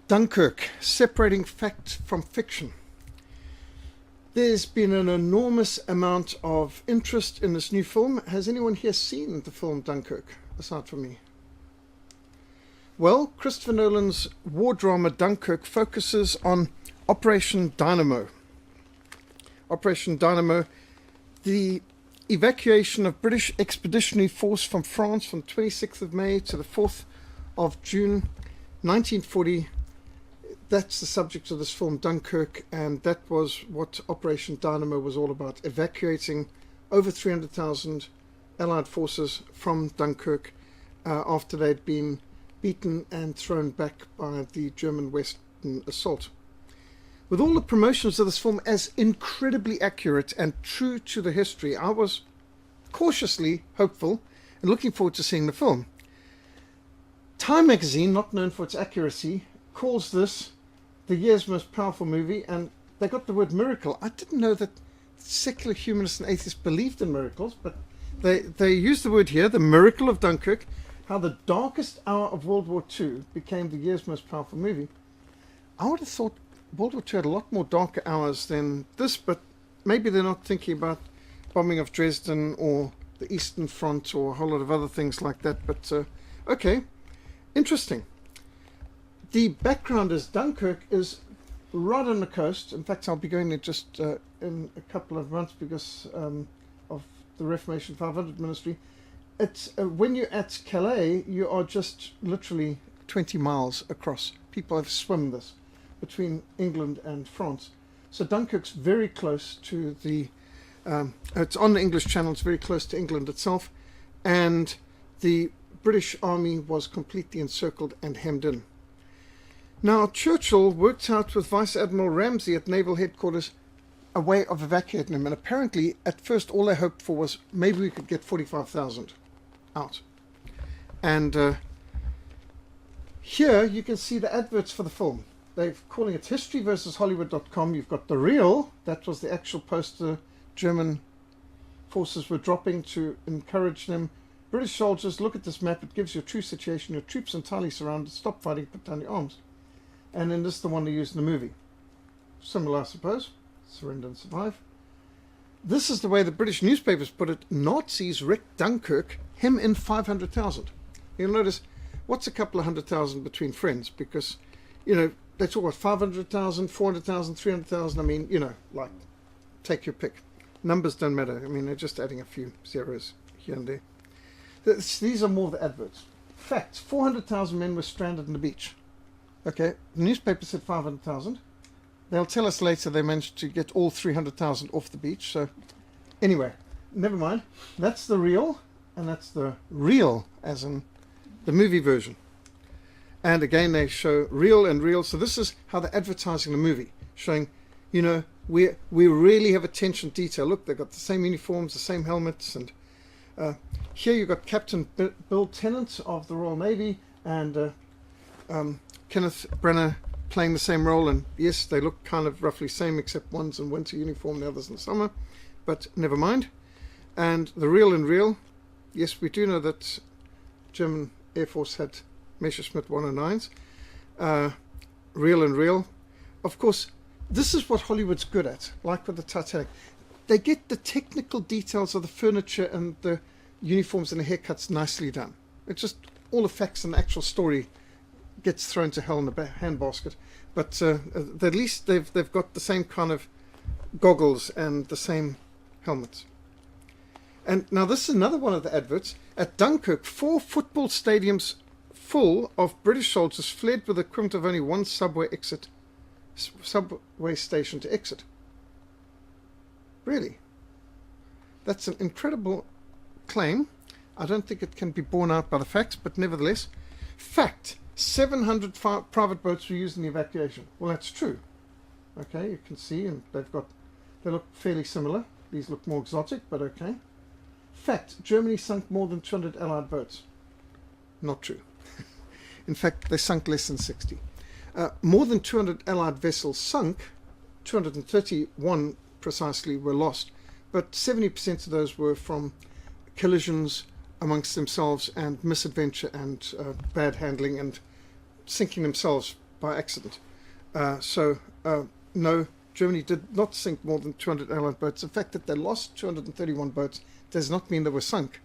Dunkirk, separating fact from fiction. There's been an enormous amount of interest in this new film. Has anyone here seen the film Dunkirk, aside from me? Well, Christopher Nolan's war drama Dunkirk focuses on Operation Dynamo. Operation Dynamo, the evacuation of British Expeditionary Force from France from 26th of May to the 4th of June 1940. That's the subject of this film, Dunkirk, and that was what Operation Dynamo was all about, evacuating over 300,000 Allied forces from Dunkirk after they'd been beaten and thrown back by the German Western assault. With all the promotions of this film as incredibly accurate and true to the history, I was cautiously hopeful and looking forward to seeing the film. Time magazine, not known for its accuracy, calls this the year's most powerful movie, and they got the word miracle. I didn't know that secular humanists and atheists believed in miracles, but they used the word here, the miracle of Dunkirk, how the darkest hour of World War II became the year's most powerful movie. I would have thought World War II had a lot more darker hours than this, but maybe they're not thinking about bombing of Dresden or the Eastern Front or a whole lot of other things like that, but okay, interesting. The background is Dunkirk is right on the coast. In fact, I'll be going there just in a couple of months because of the Reformation 500 ministry. It's when you're at Calais, you are just literally 20 miles across. People have swum this between England and France. So Dunkirk's very close to the... it's on the English Channel. It's very close to England itself. And the British Army was completely encircled and hemmed in. Now, Churchill worked out with Vice Admiral Ramsay at Naval Headquarters a way of evacuating them. And apparently, at first, all they hoped for was maybe we could get 45,000 out. And here you can see the adverts for the film. They're calling it historyversushollywood.com. You've got the real. That was the actual poster German forces were dropping to encourage them. British soldiers, look at this map. It gives you a true situation. Your troops entirely surrounded. Stop fighting. Put down your arms. And then this is the one they used in the movie. Similar, I suppose. Surrender and survive. This is the way the British newspapers put it. Nazis wrecked Dunkirk, hem in 500,000. You'll notice, what's a couple of 100,000 between friends? Because, you know, they talk about 500,000, 400,000, 300,000. I mean, you know, like, take your pick. Numbers don't matter. I mean, they're just adding a few zeros here and there. These are more the adverts. Facts, 400,000 men were stranded on the beach. Okay, the newspaper said 500,000. They'll tell us later they managed to get all 300,000 off the beach. So anyway, never mind. That's the real, and that's the real, as in the movie version. And again, they show real and real. So this is how they're advertising the movie, showing, you know, we really have attention to detail. Look, they've got the same uniforms, the same helmets, and here you've got Captain Bill Tennant of the Royal Navy and Kenneth Branagh playing the same role, and yes, they look kind of roughly same, except one's in winter uniform, the other's in summer, but never mind. And the real and real, yes, we do know that German Air Force had Messerschmitt 109s. Real and real. Of course, this is what Hollywood's good at, like with the Titanic. They get the technical details of the furniture and the uniforms and the haircuts nicely done. It's just all the facts and the actual story gets thrown to hell in the handbasket, but at least they've got the same kind of goggles and the same helmets. And now this is another one of the adverts. At Dunkirk, 4 football stadiums full of British soldiers fled with the equivalent of only one subway station to exit. Really? That's an incredible claim. I don't think it can be borne out by the facts, but nevertheless, fact. 700 private boats were used in the evacuation. Well, that's true. Okay, you can see, and they look fairly similar. These look more exotic, but okay. Fact, Germany sunk more than 200 Allied boats. Not true. In fact, they sunk less than 60. More than 200 Allied vessels sunk, 231 precisely were lost, but 70% of those were from collisions amongst themselves and misadventure and bad handling and sinking themselves by accident. No, Germany did not sink more than 200 Allied boats. The fact that they lost 231 boats does not mean they were sunk.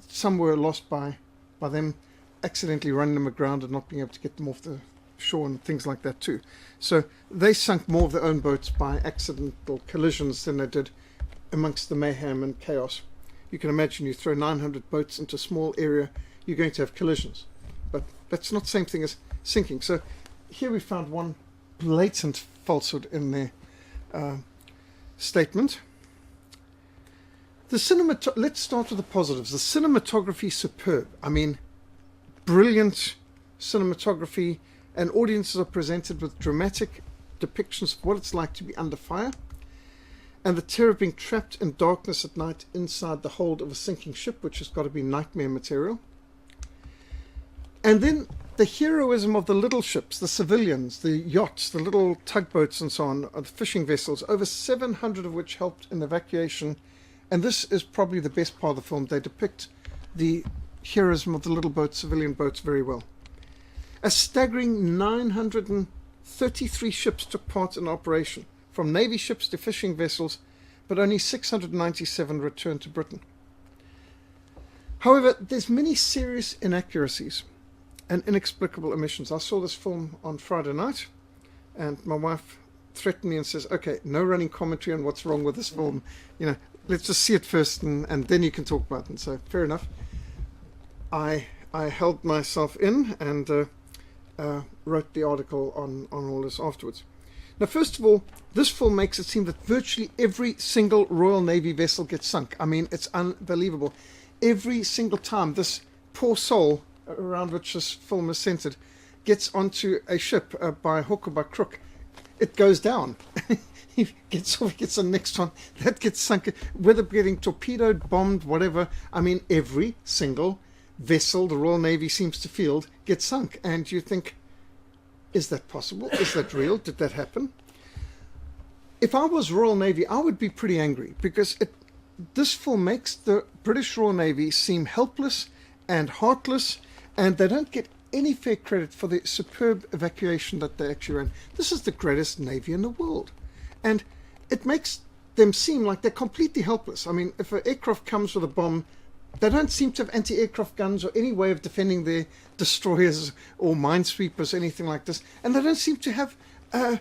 Some were lost by them accidentally running them aground and not being able to get them off the shore and things like that too. So they sunk more of their own boats by accidental collisions than they did amongst the mayhem and chaos. You can imagine you throw 900 boats into a small area, you're going to have collisions. But that's not the same thing as sinking. So here we found one blatant falsehood in their statement. Let's start with the positives. The cinematography, superb. I mean, brilliant cinematography, and audiences are presented with dramatic depictions of what it's like to be under fire, and the terror of being trapped in darkness at night inside the hold of a sinking ship, which has got to be nightmare material. And then the heroism of the little ships, the civilians, the yachts, the little tugboats and so on, the fishing vessels, over 700 of which helped in evacuation. And this is probably the best part of the film. They depict the heroism of the little boats, civilian boats, very well. A staggering 933 ships took part in the operation, from Navy ships to fishing vessels, but only 697 returned to Britain. However, there's many serious inaccuracies and inexplicable omissions. I saw this film on Friday night, and my wife threatened me and says, okay, no running commentary on what's wrong with this film. You know, let's just see it first and then you can talk about it. And so, fair enough. I held myself in and wrote the article on all this afterwards. Now, first of all, this film makes it seem that virtually every single Royal Navy vessel gets sunk. I mean, it's unbelievable. Every single time this poor soul around which this film is centered gets onto a ship by hook or by crook, it goes down. He gets off, gets the next one, that gets sunk, whether getting torpedoed, bombed, whatever. I mean, every single vessel the Royal Navy seems to field gets sunk. And you think, is that possible? Is that real? Did that happen? If I was Royal Navy, I would be pretty angry, because this film makes the British Royal Navy seem helpless and heartless, and they don't get any fair credit for the superb evacuation that they actually ran. This is the greatest navy in the world, and it makes them seem like they're completely helpless. I mean, if an aircraft comes with a bomb, they don't seem to have anti-aircraft guns or any way of defending their destroyers or minesweepers, anything like this, and they don't seem to have a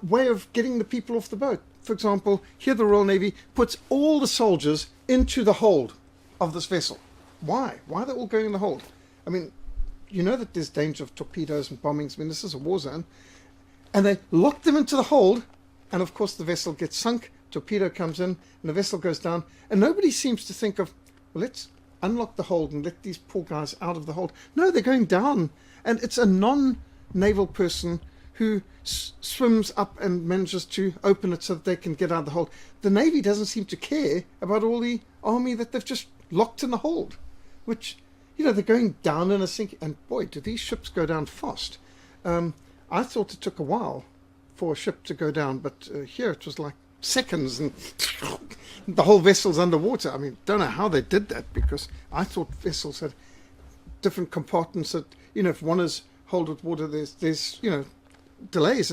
way of getting the people off the boat. For example, here the Royal Navy puts all the soldiers into the hold of this vessel. Why? Why are they all going in the hold? I mean, you know that there's danger of torpedoes and bombings. I mean, this is a war zone. And they lock them into the hold, and of course the vessel gets sunk, torpedo comes in, and the vessel goes down, and nobody seems to think of, well, let's unlock the hold and let these poor guys out of the hold. No, they're going down, and it's a non-naval person who swims up and manages to open it so that they can get out of the hold. The Navy doesn't seem to care about all the army that they've just locked in the hold, which, you know, they're going down in a sink, and boy, do these ships go down fast. I thought it took a while for a ship to go down, but here it was like seconds, and the whole vessel's underwater. I mean, don't know how they did that, because I thought vessels had different compartments that, you know, if one is hold with water, there's you know, delays,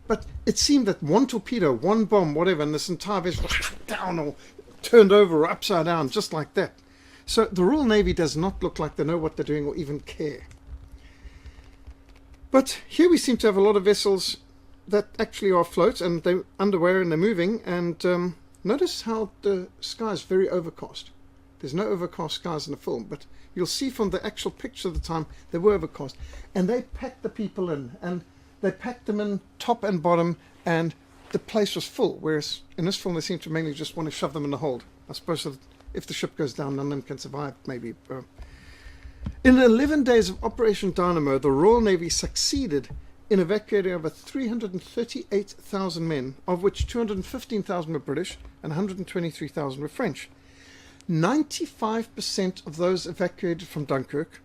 but it seemed that one torpedo, one bomb, whatever, and this entire vessel down or turned over or upside down, just like that. So the Royal Navy does not look like they know what they're doing or even care. But here we seem to have a lot of vessels that actually are afloat, and they're underway and they're moving, and notice how the sky is very overcast. There's no overcast skies in the film, but you'll see from the actual picture of the time they were overcast, and they packed the people in, and they packed them in top and bottom, and the place was full, whereas in this film they seem to mainly just want to shove them in the hold. I suppose that if the ship goes down, none of them can survive, maybe. In 11 days of Operation Dynamo, the Royal Navy succeeded in evacuating over 338,000 men, of which 215,000 were British and 123,000 were French. 95% of those evacuated from Dunkirk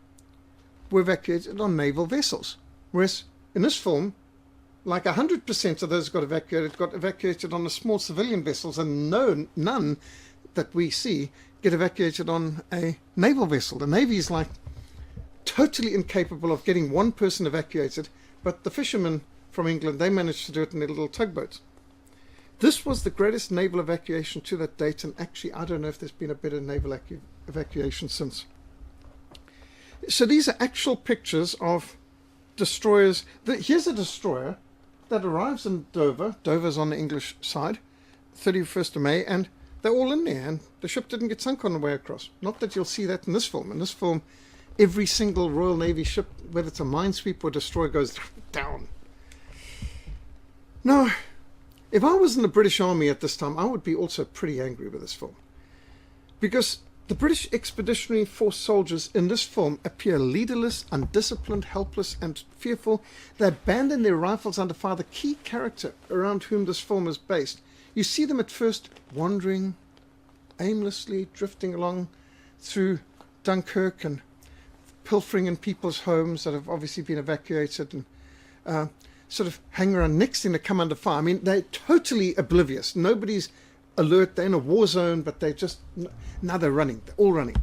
were evacuated on naval vessels, whereas in this film, like 100% of those got evacuated on the small civilian vessels, and none that we see get evacuated on a naval vessel. The Navy is like totally incapable of getting one person evacuated but the fishermen from England, they managed to do it in their little tugboats. This was the greatest naval evacuation to that date, and actually I don't know if there's been a better naval evacuation since. So these are actual pictures of destroyers. Here's a destroyer that arrives in Dover. Dover's on the English side, 31st of May, and they're all in there, and the ship didn't get sunk on the way across. Not that you'll see that in this film. In this film, every single Royal Navy ship, whether it's a minesweeper or destroyer, goes down. Now, if I was in the British Army at this time, I would be also pretty angry with this film. Because the British Expeditionary Force soldiers in this film appear leaderless, undisciplined, helpless, and fearful. They abandon their rifles under fire. The key character around whom this film is based, you see them at first wandering, aimlessly drifting along through Dunkirk and pilfering in people's homes that have obviously been evacuated, and sort of hang around. Next thing, they come under fire. I mean, they're totally oblivious. Nobody's alert. They're in a war zone, but they just, now they're running. They're all running.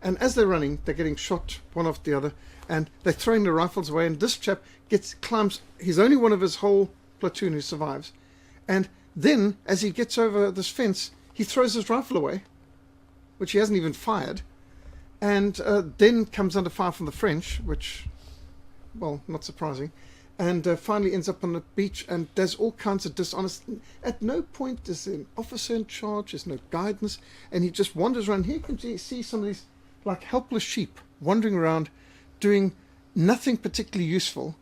And as they're running, they're getting shot one after the other, and they're throwing their rifles away. And this chap climbs, he's only one of his whole platoon who survives. And then, as he gets over this fence, he throws his rifle away, which he hasn't even fired, and then comes under fire from the French, which, well, not surprising, and finally ends up on the beach and does all kinds of dishonest. At no point is there an officer in charge, there's no guidance, and he just wanders around. Here you can see some of these like helpless sheep wandering around doing nothing particularly useful.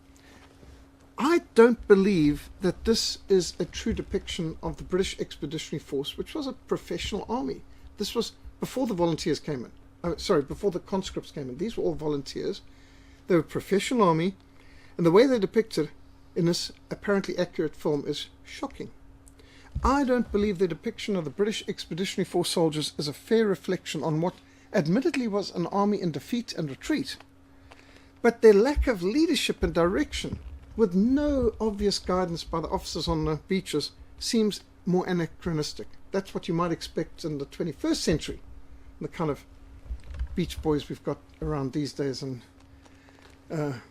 I don't believe that this is a true depiction of the British Expeditionary Force, which was a professional army. This was before the volunteers came in. Before the conscripts came in. These were all volunteers. They were a professional army, and the way they're depicted in this apparently accurate film is shocking. I don't believe the depiction of the British Expeditionary Force soldiers is a fair reflection on what admittedly was an army in defeat and retreat, but their lack of leadership and direction, with no obvious guidance by the officers on the beaches, seems more anachronistic. That's what you might expect in the 21st century, the kind of beach boys we've got around these days and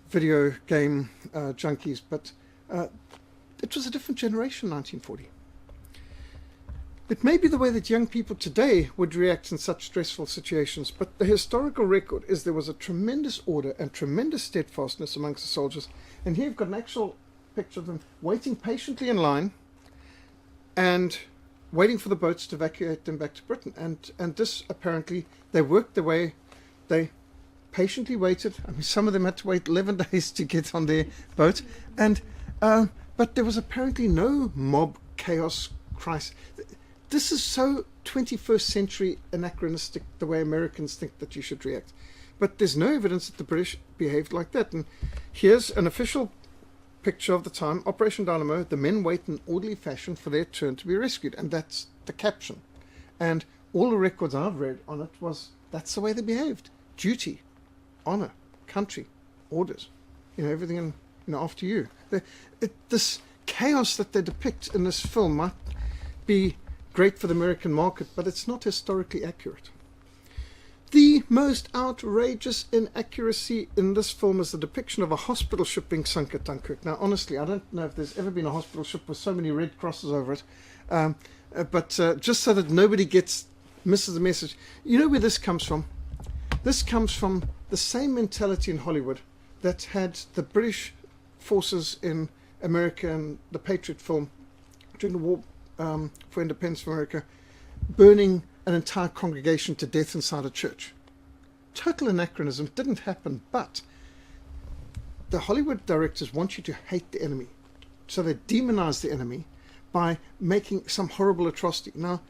video game junkies. But it was a different generation, 1940. It may be the way that young people today would react in such stressful situations, but the historical record is there was a tremendous order and tremendous steadfastness amongst the soldiers. And here you've got an actual picture of them waiting patiently in line and waiting for the boats to evacuate them back to Britain. And this, apparently, they worked their way, they patiently waited. I mean, some of them had to wait 11 days to get on their boat. And but there was apparently no mob chaos crisis. This is so 21st century anachronistic, the way Americans think that you should react. But there's no evidence that the British behaved like that. And here's an official picture of the time, Operation Dynamo. The men wait in orderly fashion for their turn to be rescued. And that's the caption. And all the records I've read on it was, that's the way they behaved. Duty, honor, country, orders, everything after you. This chaos that they depict in this film might be great for the American market, but it's not historically accurate. The most outrageous inaccuracy in this film is the depiction of a hospital ship being sunk at Dunkirk. Now, honestly, I don't know if there's ever been a hospital ship with so many red crosses over it, but just so that nobody misses the message. You know where this comes from? This comes from the same mentality in Hollywood that had the British forces in America and the Patriot film during the war for independence of America, burning an entire congregation to death inside a church. Total anachronism. Didn't happen, but the Hollywood directors want you to hate the enemy. So they demonize the enemy by making some horrible atrocity. Now,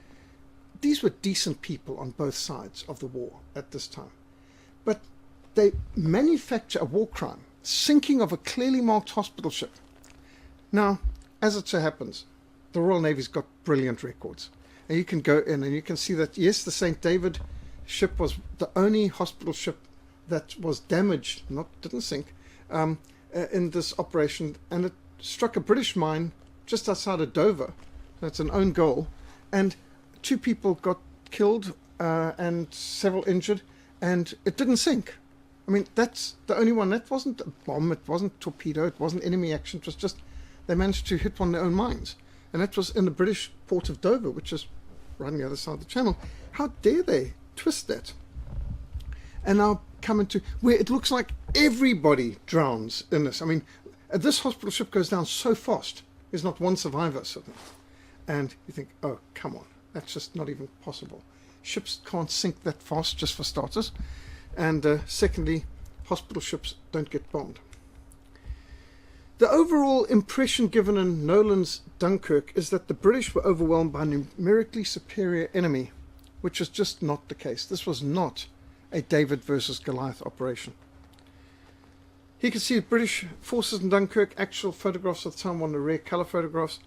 these were decent people on both sides of the war at this time. But they manufacture a war crime, sinking of a clearly marked hospital ship. Now, as it so happens, the Royal Navy's got brilliant records. And you can go in and you can see that, yes, the St. David ship was the only hospital ship that was damaged, didn't sink, in this operation. And it struck a British mine just outside of Dover. That's an own goal. And 2 people got killed and several injured. And it didn't sink. I mean, that's the only one. That wasn't a bomb, it wasn't torpedo, it wasn't enemy action, it was just they managed to hit one of their own mines. And that was in the British port of Dover, which is right on the other side of the channel. How dare they twist that? And now come into where it looks like everybody drowns in this. I mean, this hospital ship goes down so fast, there's not one survivor suddenly. And you think, oh, come on, that's just not even possible. Ships can't sink that fast, just for starters. And secondly, hospital ships don't get bombed. The overall impression given in Nolan's Dunkirk is that the British were overwhelmed by a numerically superior enemy, which is just not the case. This was not a David versus Goliath operation. Here you can see British forces in Dunkirk, actual photographs of the time, one of the rare colour photographs.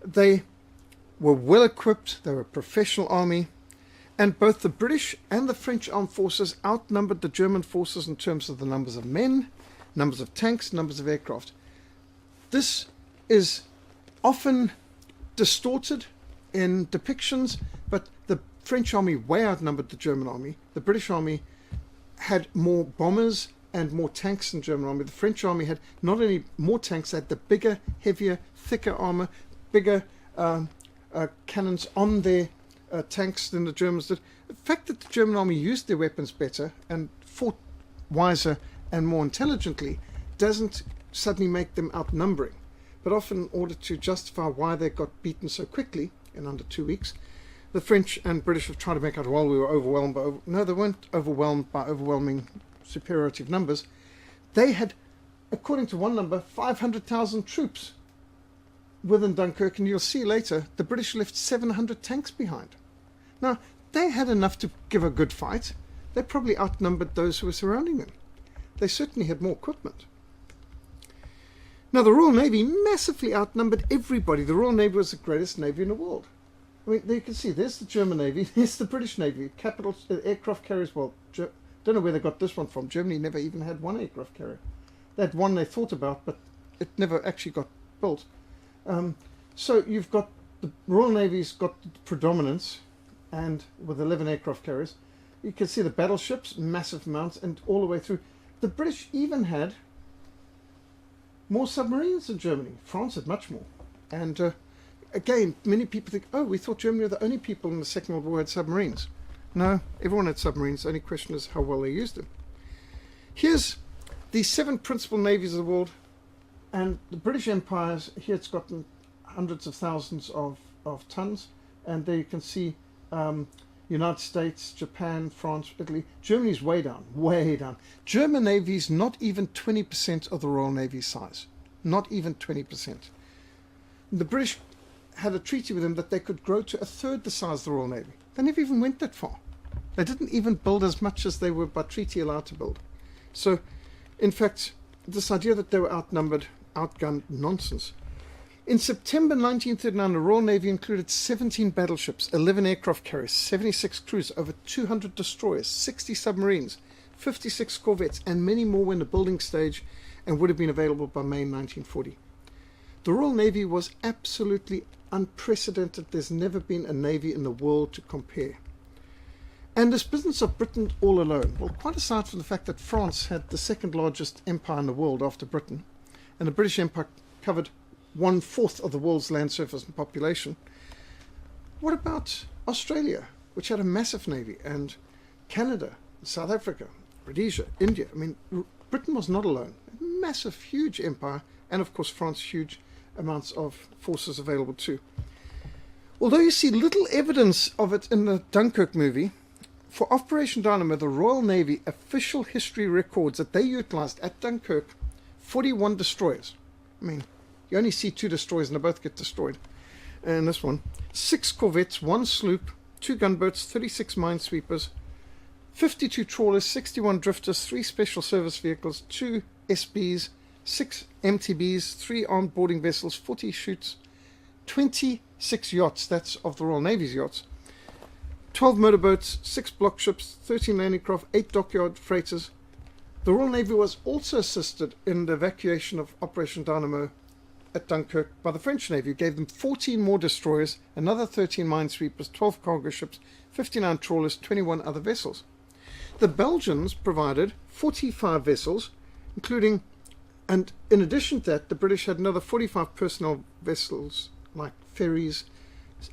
They were well equipped, they were a professional army, and both the British and the French armed forces outnumbered the German forces in terms of the numbers of men, numbers of tanks, numbers of aircraft. This is often distorted in depictions, but the French army way outnumbered the German army. The British army had more bombers and more tanks than the German army. The French army had not only more tanks, they had the bigger, heavier, thicker armor, bigger cannons on their tanks than the Germans did. The fact that the German army used their weapons better and fought wiser and more intelligently doesn't suddenly make them outnumbering, but often in order to justify why they got beaten so quickly in under 2 weeks, the French and British have tried to make out, well, we were overwhelmed by... No, they weren't overwhelmed by overwhelming superiority of numbers. They had, according to one number, 500,000 troops within Dunkirk, and you'll see later the British left 700 tanks behind. Now, they had enough to give a good fight. They probably outnumbered those who were surrounding them. They certainly had more equipment. Now, the Royal Navy massively outnumbered everybody. The Royal Navy was the greatest navy in the world. I mean, there you can see, there's the German Navy, there's the British Navy, capital aircraft carriers. Well, don't know where they got this one from. Germany never even had one aircraft carrier. They had one they thought about, but it never actually got built. So you've got the Royal Navy's got predominance, and with 11 aircraft carriers. You can see the battleships, massive amounts, and all the way through. The British even had more submarines than Germany. France had much more. And again, many people think, oh, we thought Germany were the only people in the Second World War who had submarines. No, everyone had submarines. The only question is how well they used them. Here's the 7 principal navies of the world. And the British Empire, here it's gotten hundreds of thousands of tons. And there you can see United States, Japan, France, Italy. Germany's way down, way down. German Navy's not even 20% of the Royal Navy size. Not even 20%. The British had a treaty with them that they could grow to 1/3 the size of the Royal Navy. They never even went that far. They didn't even build as much as they were by treaty allowed to build. So, in fact, this idea that they were outnumbered, outgunned, nonsense. In September 1939, the Royal Navy included 17 battleships, 11 aircraft carriers, 76 cruisers, over 200 destroyers, 60 submarines, 56 corvettes, and many more were in the building stage and would have been available by May 1940. The Royal Navy was absolutely unprecedented. There's never been a navy in the world to compare. And this business of Britain all alone, well, quite aside from the fact that France had the second largest empire in the world after Britain, and the British Empire covered 1/4 of the world's land surface and population, what about Australia, which had a massive navy, and Canada, South Africa, Rhodesia, India? I mean, Britain was not alone. A massive, huge empire, and of course France, huge amounts of forces available too. Although you see little evidence of it in the Dunkirk movie, for Operation Dynamo, the Royal Navy official history records that they utilized at Dunkirk 41 destroyers. I mean, you only see 2 destroyers and they both get destroyed. And this one, 6 corvettes, 1 sloop, 2 gunboats, 36 minesweepers, 52 trawlers, 61 drifters, 3 special service vehicles, 2 SBs, 6 MTBs, 3 armed boarding vessels, 40 chutes, 26 yachts, that's of the Royal Navy's yachts, 12 motorboats, 6 block ships, 13 landing craft, 8 dockyard freighters. The Royal Navy was also assisted in the evacuation of Operation Dynamo at Dunkirk by the French Navy, who gave them 14 more destroyers, another 13 minesweepers, 12 cargo ships, 59 trawlers, 21 other vessels. The Belgians provided 45 vessels, including, and in addition to that, the British had another 45 personnel vessels, like ferries,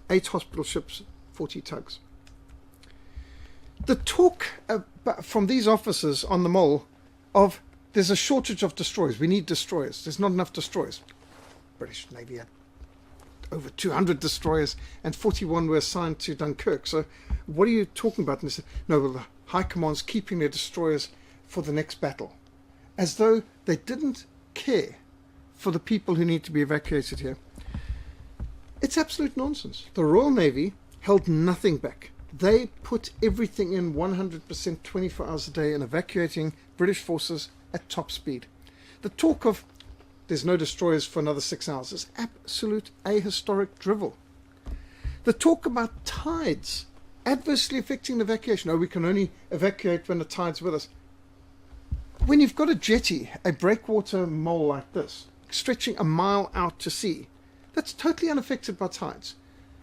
8 hospital ships, 40 tugs. The talk from these officers on the mole of there's a shortage of destroyers, we need destroyers, there's not enough destroyers. British Navy had over 200 destroyers and 41 were assigned to Dunkirk. So what are you talking about? And they said, no, well, the High Command's keeping their destroyers for the next battle. As though they didn't care for the people who need to be evacuated here. It's absolute nonsense. The Royal Navy held nothing back. They put everything in 100% 24 hours a day in evacuating British forces at top speed. The talk of there's no destroyers for another 6 hours is absolute ahistoric drivel. The talk about tides adversely affecting the evacuation. Oh, we can only evacuate when the tide's with us. When you've got a jetty, a breakwater mole like this, stretching a mile out to sea, that's totally unaffected by tides.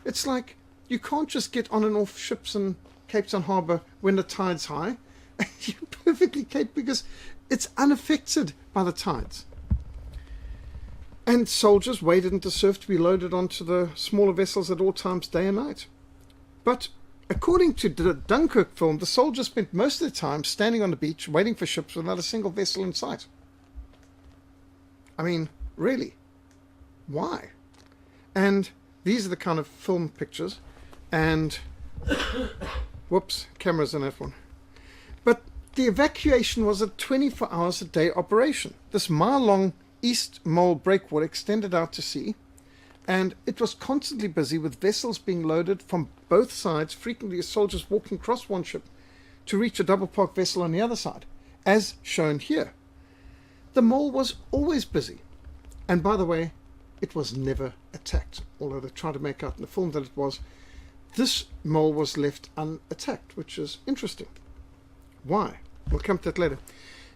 It's like you can't just get on and off ships in Cape Town Harbour when the tide's high. You're perfectly capable because it's unaffected by the tides. And soldiers waded into surf to be loaded onto the smaller vessels at all times, day and night. But according to the Dunkirk film, the soldiers spent most of the time standing on the beach waiting for ships without a single vessel in sight. I mean, really? Why? And these are the kind of film pictures. And, whoops, camera's in that one. But the evacuation was a 24 hours a day operation. This mile-long East Mole breakwater extended out to sea, and it was constantly busy with vessels being loaded from both sides, frequently soldiers walking across one ship to reach a double-parked vessel on the other side, as shown here. The mole was always busy, and by the way, it was never attacked, although they tried to make out in the film that it was. This mole was left unattacked, which is interesting. Why? We'll come to that later.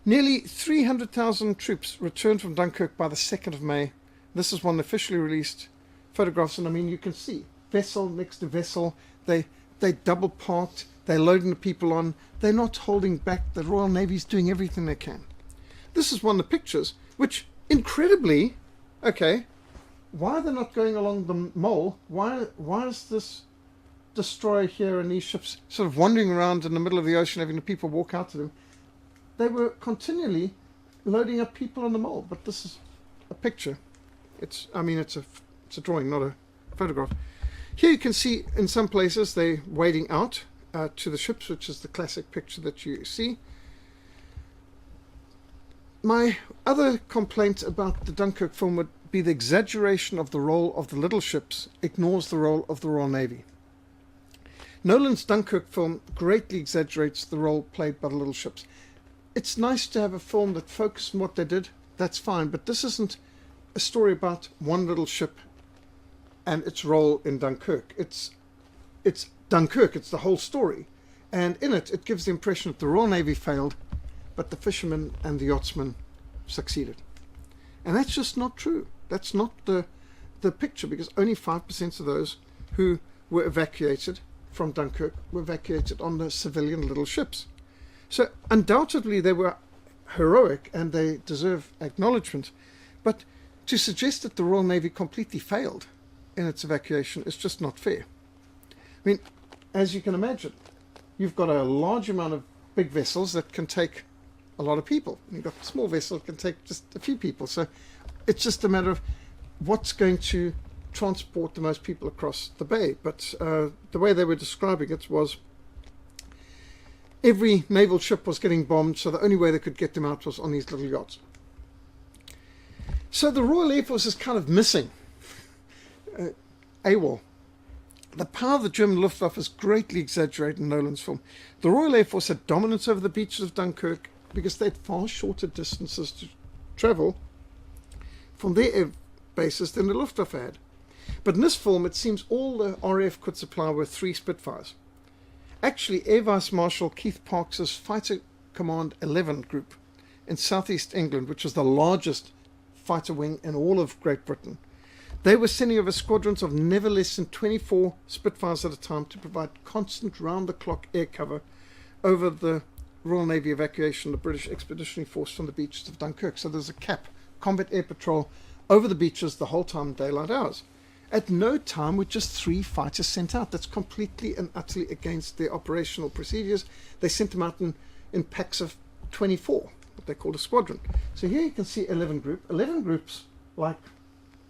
Nearly 300,000 troops returned from Dunkirk by the 2nd of May. This is one officially released photographs, and I mean, you can see vessel next to vessel. They double parked. They're loading the people on. They're not holding back. The Royal Navy's doing everything they can. This is one of the pictures, which incredibly, okay, why are they not going along the mole? Why is this destroyer here and these ships sort of wandering around in the middle of the ocean, having the people walk out to them? They were continually loading up people on the mole, but this is a picture. It's a drawing, not a photograph. Here you can see in some places they're wading out to the ships, which is the classic picture that you see. My other complaint about the Dunkirk film would be the exaggeration of the role of the little ships ignores the role of the Royal Navy. Nolan's Dunkirk film greatly exaggerates the role played by the little ships. It's nice to have a film that focuses on what they did, that's fine, but this isn't a story about one little ship and its role in Dunkirk. It's Dunkirk, it's the whole story. And in it, it gives the impression that the Royal Navy failed, but the fishermen and the yachtsmen succeeded. And that's just not true. That's not the picture, because only 5% of those who were evacuated from Dunkirk were evacuated on the civilian little ships. So undoubtedly they were heroic and they deserve acknowledgement, but to suggest that the Royal Navy completely failed in its evacuation is just not fair. I mean, as you can imagine, you've got a large amount of big vessels that can take a lot of people. You've got small vessels that can take just a few people. So it's just a matter of what's going to transport the most people across the bay. But the way they were describing it was every naval ship was getting bombed, so the only way they could get them out was on these little yachts. So the Royal Air Force is kind of missing. AWOL. The power of the German Luftwaffe is greatly exaggerated in Nolan's film. The Royal Air Force had dominance over the beaches of Dunkirk because they had far shorter distances to travel from their air bases than the Luftwaffe had. But in this film, it seems all the RAF could supply were 3 Spitfires. Actually, Air Vice Marshal Keith Parkes' Fighter Command 11 group in southeast England, which was the largest fighter wing in all of Great Britain, they were sending over squadrons of never less than 24 Spitfires at a time to provide constant round-the-clock air cover over the Royal Navy evacuation of the British Expeditionary Force from the beaches of Dunkirk. So there's a CAP, Combat Air Patrol, over the beaches the whole time, daylight hours. At no time were just 3 fighters sent out. That's completely and utterly against their operational procedures. They sent them out in packs of 24, what they called a squadron. So here you can see 11 groups, like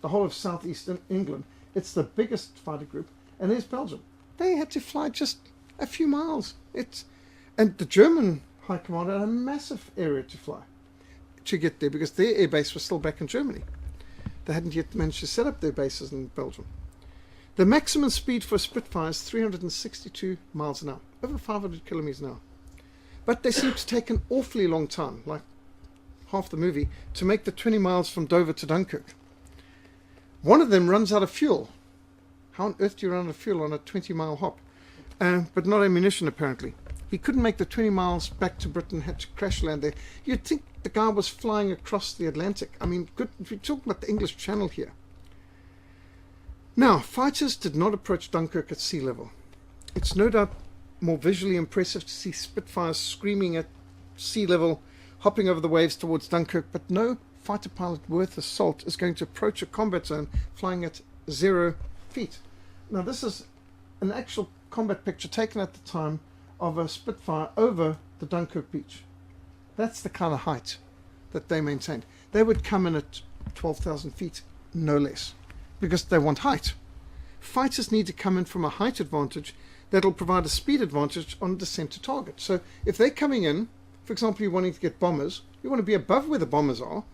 the whole of southeastern England. It's the biggest fighter group. And there's Belgium. They had to fly just a few miles. And the German High Command had a massive area to fly to get there, because their air base was still back in Germany. They hadn't yet managed to set up their bases in Belgium. The maximum speed for a Spitfire is 362 miles an hour, over 500 kilometers an hour. But they seem to take an awfully long time, like half the movie, to make the 20 miles from Dover to Dunkirk. One of them runs out of fuel. How on earth do you run out of fuel on a 20-mile hop? But not ammunition, apparently. He couldn't make the 20 miles back to Britain, had to crash land there. You'd think the guy was flying across the Atlantic. I mean, we're talking about the English Channel here. Now, fighters did not approach Dunkirk at sea level. It's no doubt more visually impressive to see Spitfires screaming at sea level, hopping over the waves towards Dunkirk, but no fighter pilot worth the salt is going to approach a combat zone flying at 0 feet. Now, this is an actual combat picture taken at the time of a Spitfire over the Dunkirk beach. That's the kind of height that they maintained. They would come in at 12,000 feet, no less, because they want height. Fighters need to come in from a height advantage that'll provide a speed advantage on descent to target. So if they're coming in, for example, you're wanting to get bombers, you want to be above where the bombers are,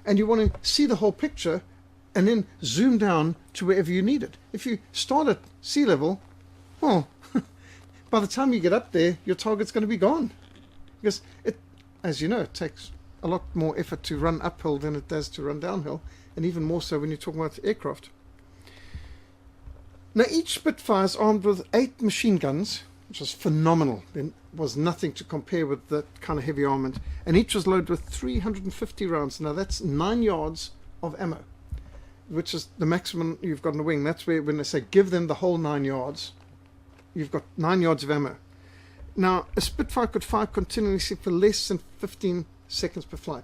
and you want to see the whole picture and then zoom down to wherever you need it. If you start at sea level, well, by the time you get up there, your target's going to be gone. Because it, as you know, it takes a lot more effort to run uphill than it does to run downhill, and even more so when you're talking about aircraft. Now, each Spitfire is armed with 8 machine guns, which was phenomenal. There was nothing to compare with that kind of heavy armament. And each was loaded with 350 rounds. Now, that's 9 yards of ammo, which is the maximum you've got in the wing. That's where, when they say give them the whole 9 yards, you've got 9 yards of ammo. Now, a Spitfire could fire continuously for less than 15 seconds per flight.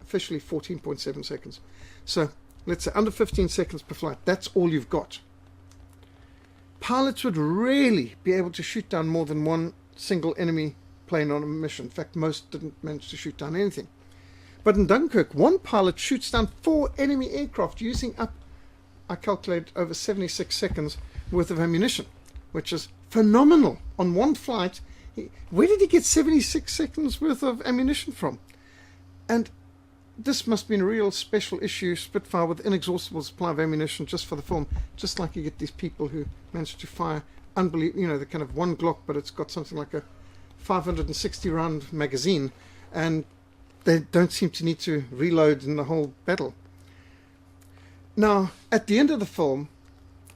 Officially 14.7 seconds. So, let's say under 15 seconds per flight. That's all you've got. Pilots would rarely be able to shoot down more than one single enemy plane on a mission. In fact, most didn't manage to shoot down anything. But in Dunkirk, one pilot shoots down 4 enemy aircraft using up, I calculate, over 76 seconds worth of ammunition, which is phenomenal. On one flight, where did he get 76 seconds worth of ammunition from? And this must be a real special issue Spitfire with inexhaustible supply of ammunition just for the film. Just like you get these people who manage to fire unbelievable, you know, the kind of one Glock, but it's got something like a 560 round magazine, and they don't seem to need to reload in the whole battle. Now, at the end of the film,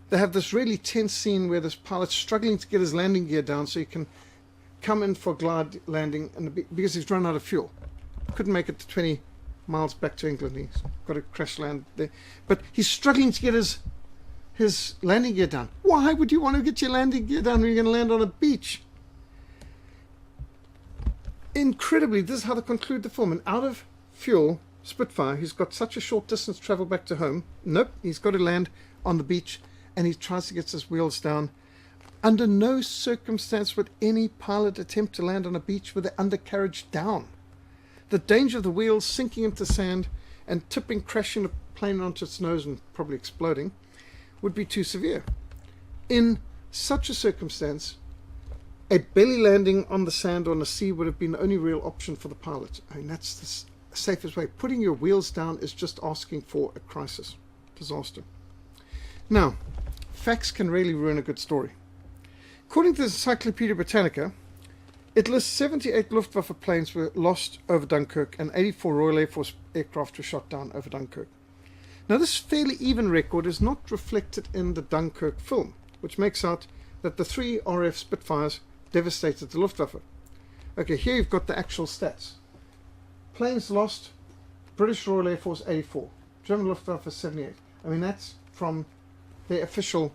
they have this really tense scene where this pilot's struggling to get his landing gear down so he can come in for glide landing, and because he's run out of fuel. Couldn't make it to 20 miles back to England. He's got to crash land there. But he's struggling to get his landing gear down. Why would you want to get your landing gear down when you're going to land on a beach? Incredibly, this is how they conclude the film. An out of fuel Spitfire, who's got such a short distance to travel back to home. Nope, he's got to land on the beach, and he tries to get his wheels down. Under no circumstance would any pilot attempt to land on a beach with the undercarriage down. The danger of the wheels sinking into sand and tipping, crashing the plane onto its nose and probably exploding would be too severe. In such a circumstance, a belly landing on the sand or on the sea would have been the only real option for the pilot. I mean, that's the safest way. Putting your wheels down is just asking for a crisis, disaster. Now, facts can really ruin a good story. According to the Encyclopedia Britannica, it lists 78 Luftwaffe planes were lost over Dunkirk and 84 Royal Air Force aircraft were shot down over Dunkirk. Now, this fairly even record is not reflected in the Dunkirk film, which makes out that the 3 RAF Spitfires devastated the Luftwaffe. Okay, here you've got the actual stats. Planes lost, British Royal Air Force 84, German Luftwaffe 78. I mean, that's from their official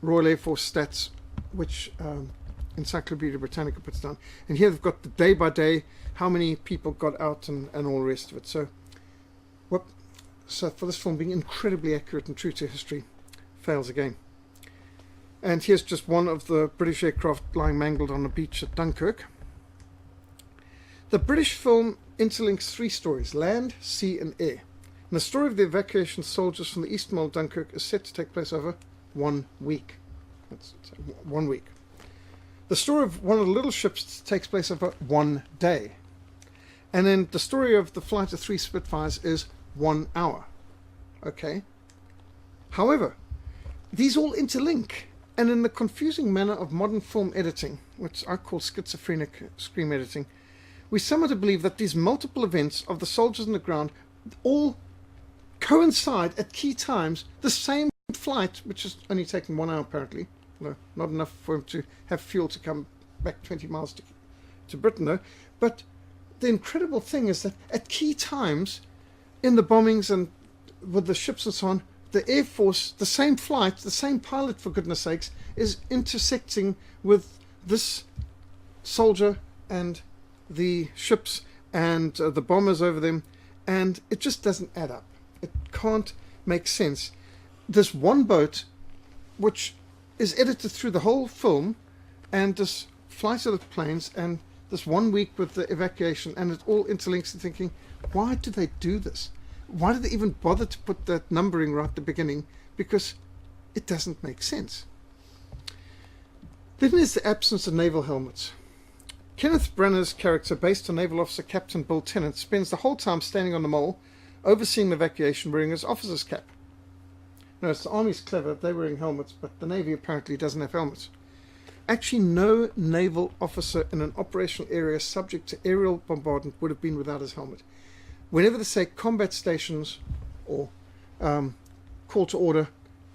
Royal Air Force stats, which Encyclopedia Britannica puts down. And here they've got the day by day, how many people got out and all the rest of it. So for this film being incredibly accurate and true to history, fails again. And here's just one of the British aircraft lying mangled on a beach at Dunkirk. The British film interlinks three stories: land, sea and air. And the story of the evacuation of soldiers from the eastern mall of Dunkirk is set to take place over 1 week. That's 1 week. The story of one of the little ships takes place over 1 day. And then the story of the flight of 3 Spitfires is 1 hour. Okay? However, these all interlink. And in the confusing manner of modern film editing, which I call schizophrenic screen editing, we somehow to believe that these multiple events of the soldiers on the ground all coincide at key times. The same flight, which is only taken 1 hour apparently, no, not enough for him to have fuel to come back 20 miles to Britain though. But the incredible thing is that at key times in the bombings and with the ships and so on, the Air Force, the same flight, the same pilot for goodness sakes, is intersecting with this soldier and the ships and the bombers over them, and it just doesn't add up. It can't make sense. This one boat, which is edited through the whole film, and this flight of the planes, and this 1 week with the evacuation, and it all interlinks, and thinking, why do they do this? Why did they even bother to put that numbering right at the beginning? Because it doesn't make sense. Then there's the absence of naval helmets. Kenneth Branagh's character, based on Naval Officer Captain Bill Tennant, spends the whole time standing on the mole, overseeing the evacuation, wearing his officer's cap. Notice the Army's clever, they're wearing helmets, but the Navy apparently doesn't have helmets. Actually, no naval officer in an operational area subject to aerial bombardment would have been without his helmet. Whenever they say combat stations or call to order,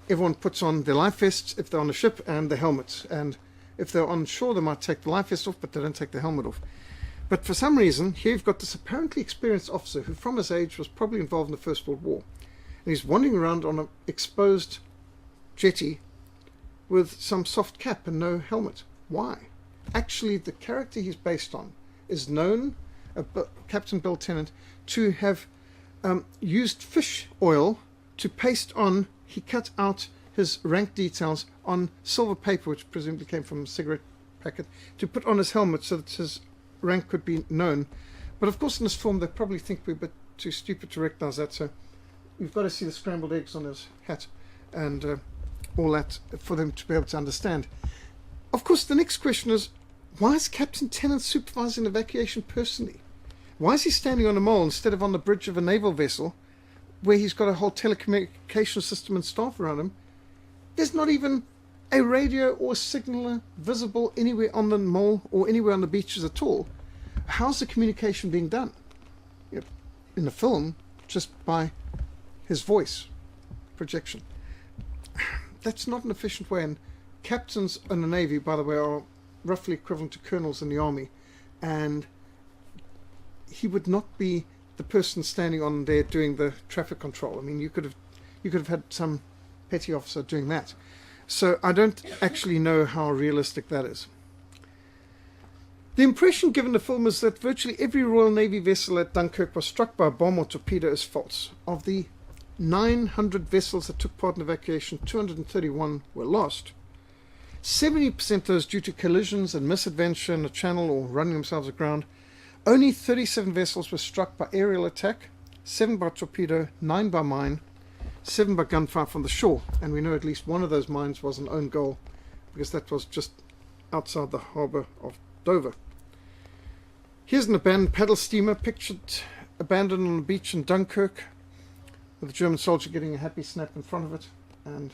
everyone puts on their life vests if they're on a ship and their helmets. And if they're on shore, they might take the life vest off, but they don't take the helmet off. But for some reason, here you've got this apparently experienced officer who, from his age, was probably involved in the First World War. And he's wandering around on an exposed jetty with some soft cap and no helmet. Why? Actually, the character he's based on is known, Captain Bill Tennant, to have used fish oil to paste on. He cut out his rank details on silver paper, which presumably came from a cigarette packet, to put on his helmet so that his rank could be known. But of course in this film they probably think we're a bit too stupid to recognize that, so we've got to see the scrambled eggs on his hat and all that for them to be able to understand. Of course the next question is, why is Captain Tennant supervising evacuation personally? Why is he standing on a mole instead of on the bridge of a naval vessel where he's got a whole telecommunication system and staff around him? There's not even a radio or signaller visible anywhere on the mole or anywhere on the beaches at all. How's the communication being done? In the film, just by his voice projection. That's not an efficient way, and captains in the Navy, by the way, are roughly equivalent to colonels in the Army, and he would not be the person standing on there doing the traffic control. I mean, you could have had some petty officer doing that. So I don't actually know how realistic that is. The impression given the film is that virtually every Royal Navy vessel at Dunkirk was struck by a bomb or torpedo is false. Of the 900 vessels that took part in evacuation, 231 were lost. 70% of those due to collisions and misadventure in the channel or running themselves aground. Only 37 vessels were struck by aerial attack, 7 by torpedo, 9 by mine, 7 by gunfire from the shore, and we know at least one of those mines was an own goal because that was just outside the harbour of Dover. Here's an abandoned paddle steamer pictured abandoned on the beach in Dunkirk with a German soldier getting a happy snap in front of it, and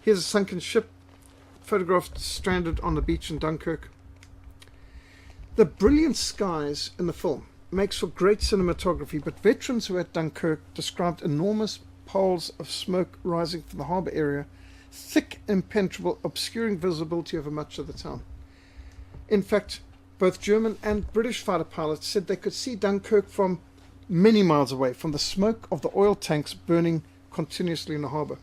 here's a sunken ship photographed stranded on the beach in Dunkirk. The brilliant skies in the film makes for great cinematography, but veterans who were at Dunkirk described enormous piles of smoke rising from the harbour area, thick, impenetrable, obscuring visibility over much of the town. In fact, both German and British fighter pilots said they could see Dunkirk from many miles away, from the smoke of the oil tanks burning continuously in the harbour.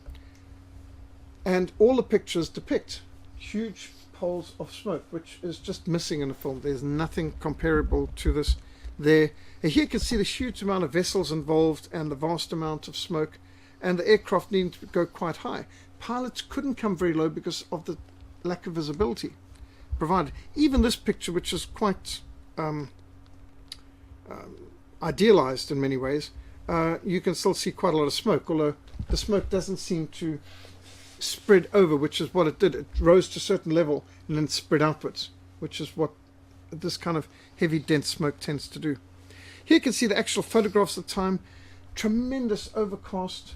And all the pictures depict huge holes of smoke, which is just missing in the film. There's nothing comparable to this there. And here you can see the huge amount of vessels involved and the vast amount of smoke, and the aircraft needing to go quite high. Pilots couldn't come very low because of the lack of visibility provided. Even this picture, which is quite idealized in many ways, you can still see quite a lot of smoke, although the smoke doesn't seem to spread over, which is what it did. It rose to a certain level and then spread outwards, which is what this kind of heavy dense smoke tends to do. Here you can see the actual photographs of the time. Tremendous overcast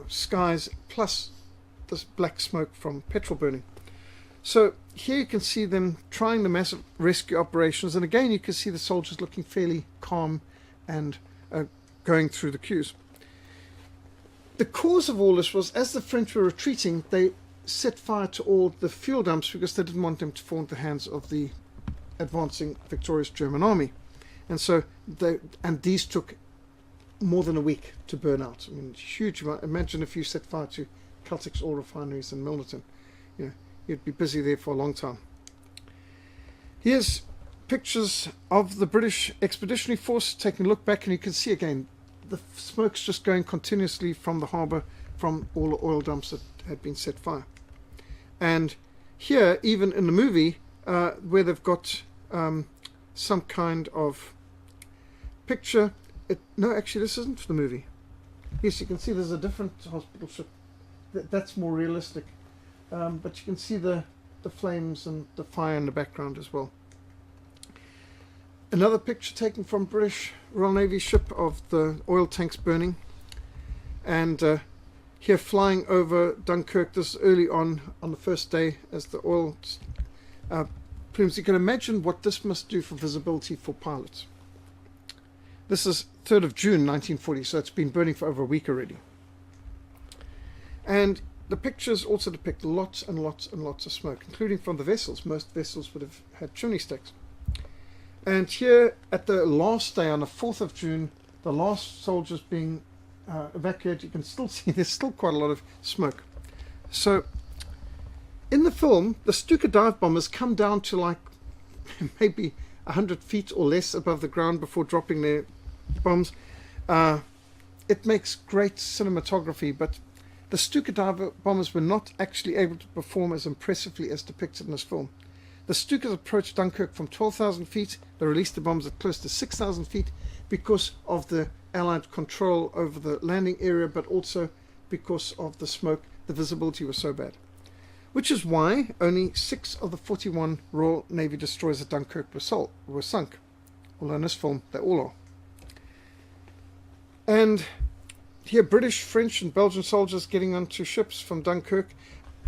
skies, plus this black smoke from petrol burning. So here you can see them trying the massive rescue operations, and again you can see the soldiers looking fairly calm and going through the queues. The cause of all this was, as the French were retreating, they set fire to all the fuel dumps because they didn't want them to fall into the hands of the advancing victorious German army. And so these took more than a week to burn out. I mean, huge amount. Imagine if you set fire to Celtic's oil refineries in Milnerton. You know, you'd be busy there for a long time. Here's pictures of the British Expeditionary Force taking a look back, and you can see again the smoke's just going continuously from the harbour, from all the oil dumps that had been set fire. And here, even in the movie, where they've got some kind of picture. No, actually, this isn't for the movie. Yes, you can see there's a different hospital ship. That's more realistic. But you can see the flames and the fire in the background as well. Another picture taken from British Royal Navy ship of the oil tanks burning. And here flying over Dunkirk, this early on the first day as the oil plumes. You can imagine what this must do for visibility for pilots. This is 3rd of June 1940, so it's been burning for over a week already. And the pictures also depict lots and lots and lots of smoke, including from the vessels. Most vessels would have had chimney stacks. And here at the last day, on the 4th of June, the last soldiers being evacuated, you can still see there's still quite a lot of smoke. So in the film, the Stuka dive bombers come down to like maybe 100 feet or less above the ground before dropping their bombs. It makes great cinematography, but the Stuka dive bombers were not actually able to perform as impressively as depicted in this film. The Stukas approached Dunkirk from 12,000 feet. They released the bombs at close to 6,000 feet because of the Allied control over the landing area, but also because of the smoke. The visibility was so bad. Which is why only 6 of the 41 Royal Navy destroyers at Dunkirk were sunk. Although in this film, they all are. And here, British, French, and Belgian soldiers getting onto ships from Dunkirk.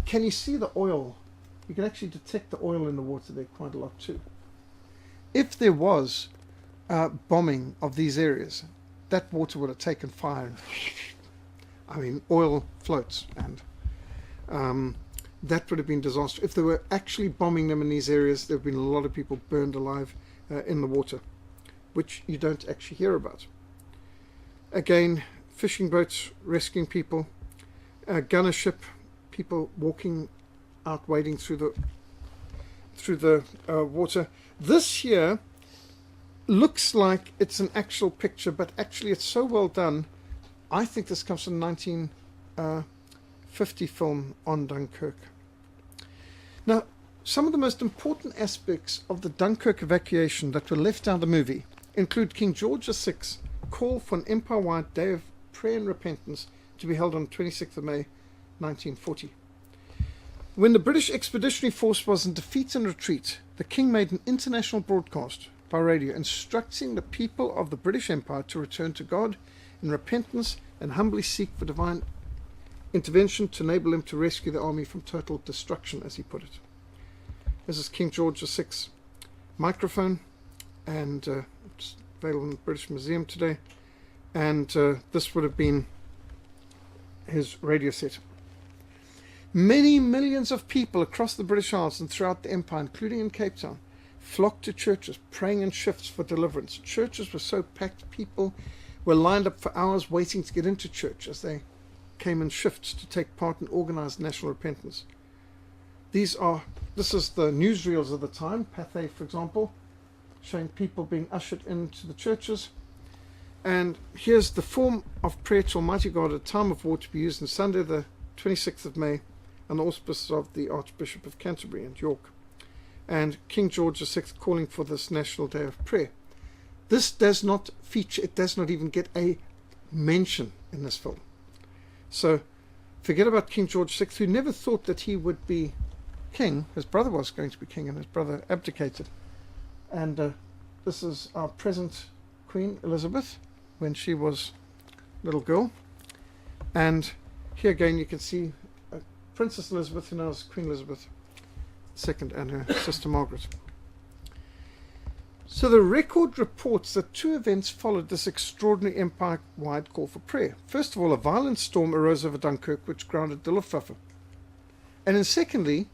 Can you see the oil? You can actually detect the oil in the water there quite a lot too. If there was bombing of these areas, that water would have taken fire. I mean, oil floats, and that would have been disastrous. If they were actually bombing them in these areas, there have been a lot of people burned alive in the water, which you don't actually hear about. Again, fishing boats rescuing people, gunner ship, people walking out wading through the water. This here looks like it's an actual picture, but actually it's so well done. I think this comes from 1950 film on Dunkirk. Now, some of the most important aspects of the Dunkirk evacuation that were left out of the movie include King George VI's call for an empire-wide day of prayer and repentance to be held on 26th of May 1940. When the British Expeditionary Force was in defeat and retreat, the King made an international broadcast by radio instructing the people of the British Empire to return to God in repentance and humbly seek for divine intervention to enable him to rescue the army from total destruction, as he put it. This is King George VI's microphone, and it's available in the British Museum today, and this would have been his radio set. Many millions of people across the British Isles and throughout the Empire, including in Cape Town, flocked to churches, praying in shifts for deliverance. Churches were so packed, people were lined up for hours waiting to get into church as they came in shifts to take part in organized national repentance. This is the newsreels of the time, Pathé, for example, showing people being ushered into the churches. And here's the form of prayer to Almighty God at a time of war to be used on Sunday, the 26th of May, on the auspices of the Archbishop of Canterbury and York. And King George VI calling for this National Day of Prayer. This does not feature, it does not even get a mention in this film. So forget about King George VI, who never thought that he would be king. His brother was going to be king, and his brother abdicated. And this is our present Queen Elizabeth when she was a little girl. And here again you can see Princess Elizabeth, who now is Queen Elizabeth II, and her sister Margaret. So the record reports that two events followed this extraordinary empire-wide call for prayer. First of all, a violent storm arose over Dunkirk, which grounded the Luftwaffe. And then secondly,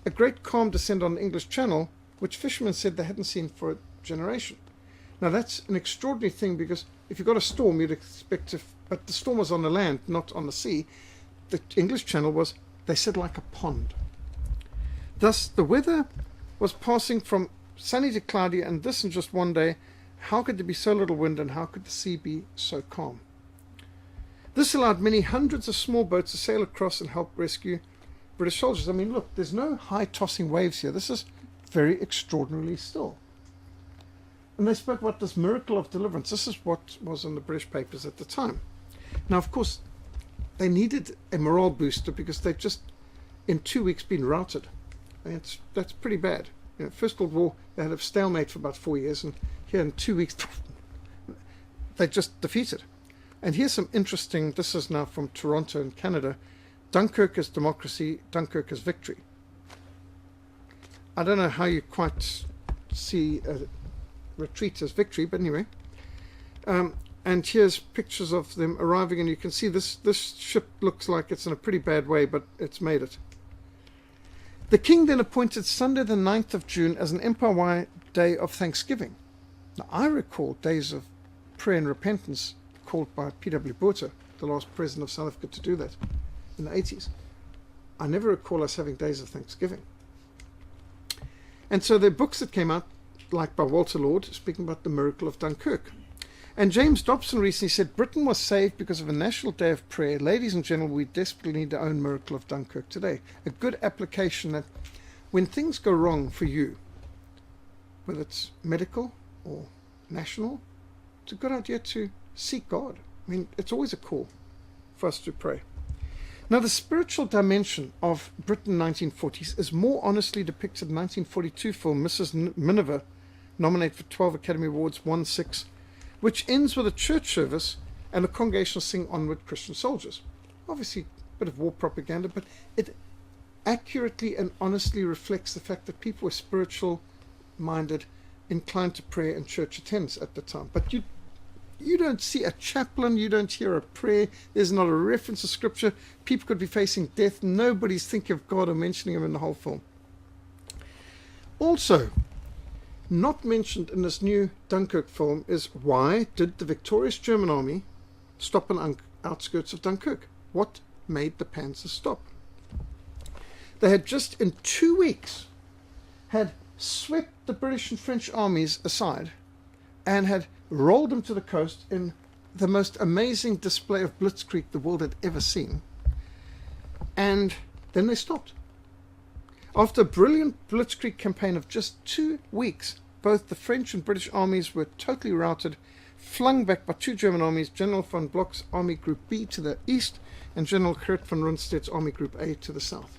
a great calm descended on the English Channel, which fishermen said they hadn't seen for a generation. Now that's an extraordinary thing, because if you've got a storm, you'd expect to, but the storm was on the land, not on the sea. The English Channel was, they said, like a pond. Thus the weather was passing from sunny to cloudy, and this in just one day. How could there be so little wind, and how could the sea be so calm? This allowed many hundreds of small boats to sail across and help rescue British soldiers. I mean, look, there's no high tossing waves here. This is very extraordinarily still. And they spoke about this miracle of deliverance. This is what was in the British papers at the time. Now, of course, they needed a morale booster, because they'd just in 2 weeks been routed. I mean, that's pretty bad. You know, First World War, they had a stalemate for about 4 years, and here in 2 weeks, they just defeated. And here's some interesting, this is now from Toronto in Canada, Dunkirk is democracy, Dunkirk is victory. I don't know how you quite see a retreat as victory, but anyway. And here's pictures of them arriving, and you can see this ship looks like it's in a pretty bad way, but it's made it. The king then appointed Sunday the 9th of June as an empire-wide day of thanksgiving. Now, I recall days of prayer and repentance called by P.W. Botha, the last president of South Africa, to do that in the 80s. I never recall us having days of thanksgiving. And so there are books that came out, like by Walter Lord, speaking about the miracle of Dunkirk. And James Dobson recently said, Britain was saved because of a national day of prayer. Ladies and gentlemen, we desperately need our own miracle of Dunkirk today. A good application that when things go wrong for you, whether it's medical or national, it's a good idea to seek God. I mean, it's always a call for us to pray. Now, the spiritual dimension of Britain 1940s is more honestly depicted in the 1942 film Mrs. Miniver, nominated for 12 Academy Awards, won 6, which ends with a church service and a congregation sing Onward Christian Soldiers. Obviously, a bit of war propaganda, but it accurately and honestly reflects the fact that people were spiritual-minded, inclined to prayer and church attendance at the time. But you don't see a chaplain, you don't hear a prayer, there's not a reference to scripture. People could be facing death, nobody's thinking of God or mentioning him in the whole film. Also, not mentioned in this new Dunkirk film is, why did the victorious German army stop on the outskirts of Dunkirk? What made the Panzers stop? They had just in 2 weeks had swept the British and French armies aside and had rolled them to the coast in the most amazing display of blitzkrieg the world had ever seen. And then they stopped. After a brilliant blitzkrieg campaign of just 2 weeks, both the French and British armies were totally routed, flung back by two German armies, General von Bloch's Army Group B to the east and General Kurt von Rundstedt's Army Group A to the south.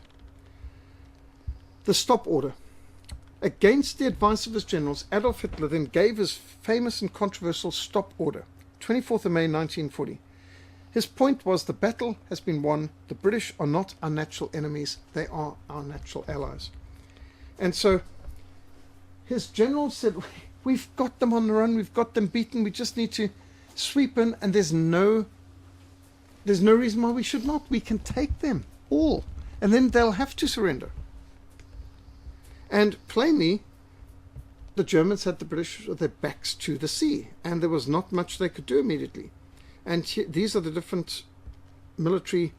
The stop order. Against the advice of his generals, Adolf Hitler then gave his famous and controversial stop order, 24th of May 1940. His point was, the battle has been won. The British are not our natural enemies. They are our natural allies. And so his generals said, we've got them on the run. We've got them beaten. We just need to sweep in. And there's no reason why we should not. We can take them all. And then they'll have to surrender. And plainly, the Germans had the British with their backs to the sea. And there was not much they could do immediately. And these are the different military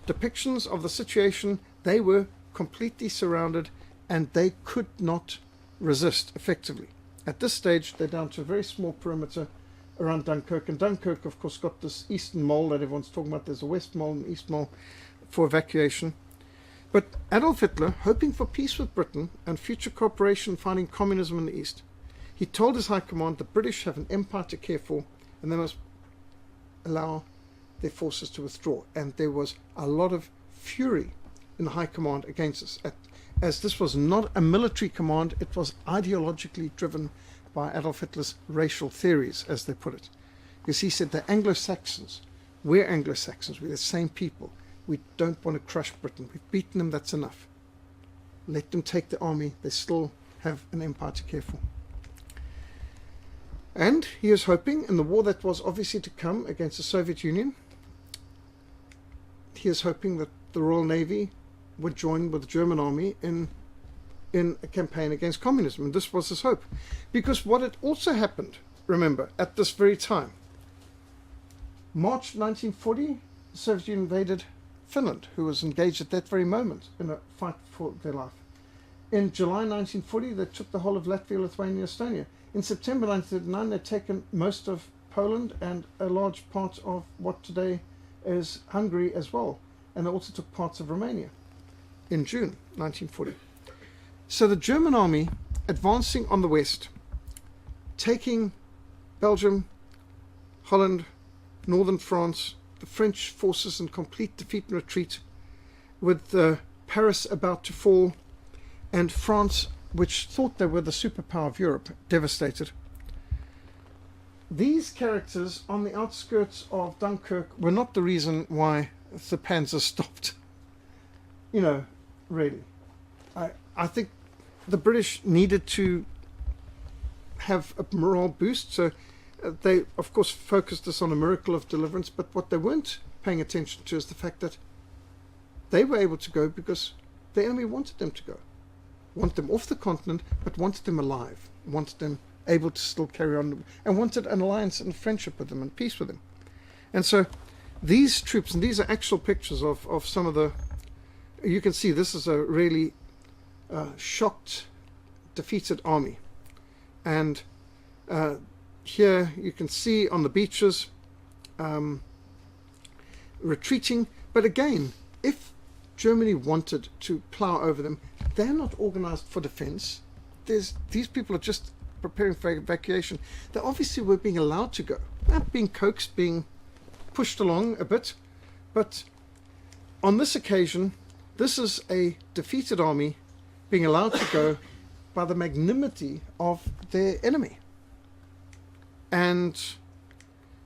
depictions of the situation. They were completely surrounded, and they could not resist effectively. At this stage, they're down to a very small perimeter around Dunkirk, and Dunkirk, of course, got this eastern mole that everyone's talking about. There's a west mole and east mole for evacuation. But Adolf Hitler, hoping for peace with Britain and future cooperation fighting communism in the east, he told his high command the British have an empire to care for, and they must allow their forces to withdraw. And there was a lot of fury in the high command against us, as this was not a military command, it was ideologically driven by Adolf Hitler's racial theories, as they put it. Because he said the Anglo-Saxons, we're Anglo-Saxons, we're the same people. We don't want to crush Britain. We've beaten them, that's enough. Let them take the army, they still have an empire to care for. And he was hoping, in the war that was obviously to come against the Soviet Union, he was hoping that the Royal Navy would join with the German army in a campaign against communism. And this was his hope. Because what had also happened, remember, at this very time, March 1940, the Soviet Union invaded Finland, who was engaged at that very moment in a fight for their life. In July 1940, they took the whole of Latvia, Lithuania, Estonia. In September 1939, they'd taken most of Poland and a large part of what today is Hungary as well. And they also took parts of Romania in June 1940. So the German army advancing on the west, taking Belgium, Holland, northern France, the French forces in complete defeat and retreat, with Paris about to fall, and France, which thought they were the superpower of Europe, devastated. These characters on the outskirts of Dunkirk were not the reason why the Panzer stopped. You know, really. I think the British needed to have a morale boost, so they, of course, focused this on a miracle of deliverance, but what they weren't paying attention to is the fact that they were able to go because the enemy wanted them to go. Wanted them off the continent, but wanted them alive, wanted them able to still carry on, and wanted an alliance and friendship with them and peace with them. And so these troops, and these are actual pictures of some of the, you can see this is a really shocked, defeated army. And here you can see on the beaches retreating. But again, if Germany wanted to plow over them, they're not organized for defense. These people are just preparing for evacuation. They obviously were being allowed to go, being coaxed, being pushed along a bit. But on this occasion, this is a defeated army being allowed to go by the magnanimity of their enemy. And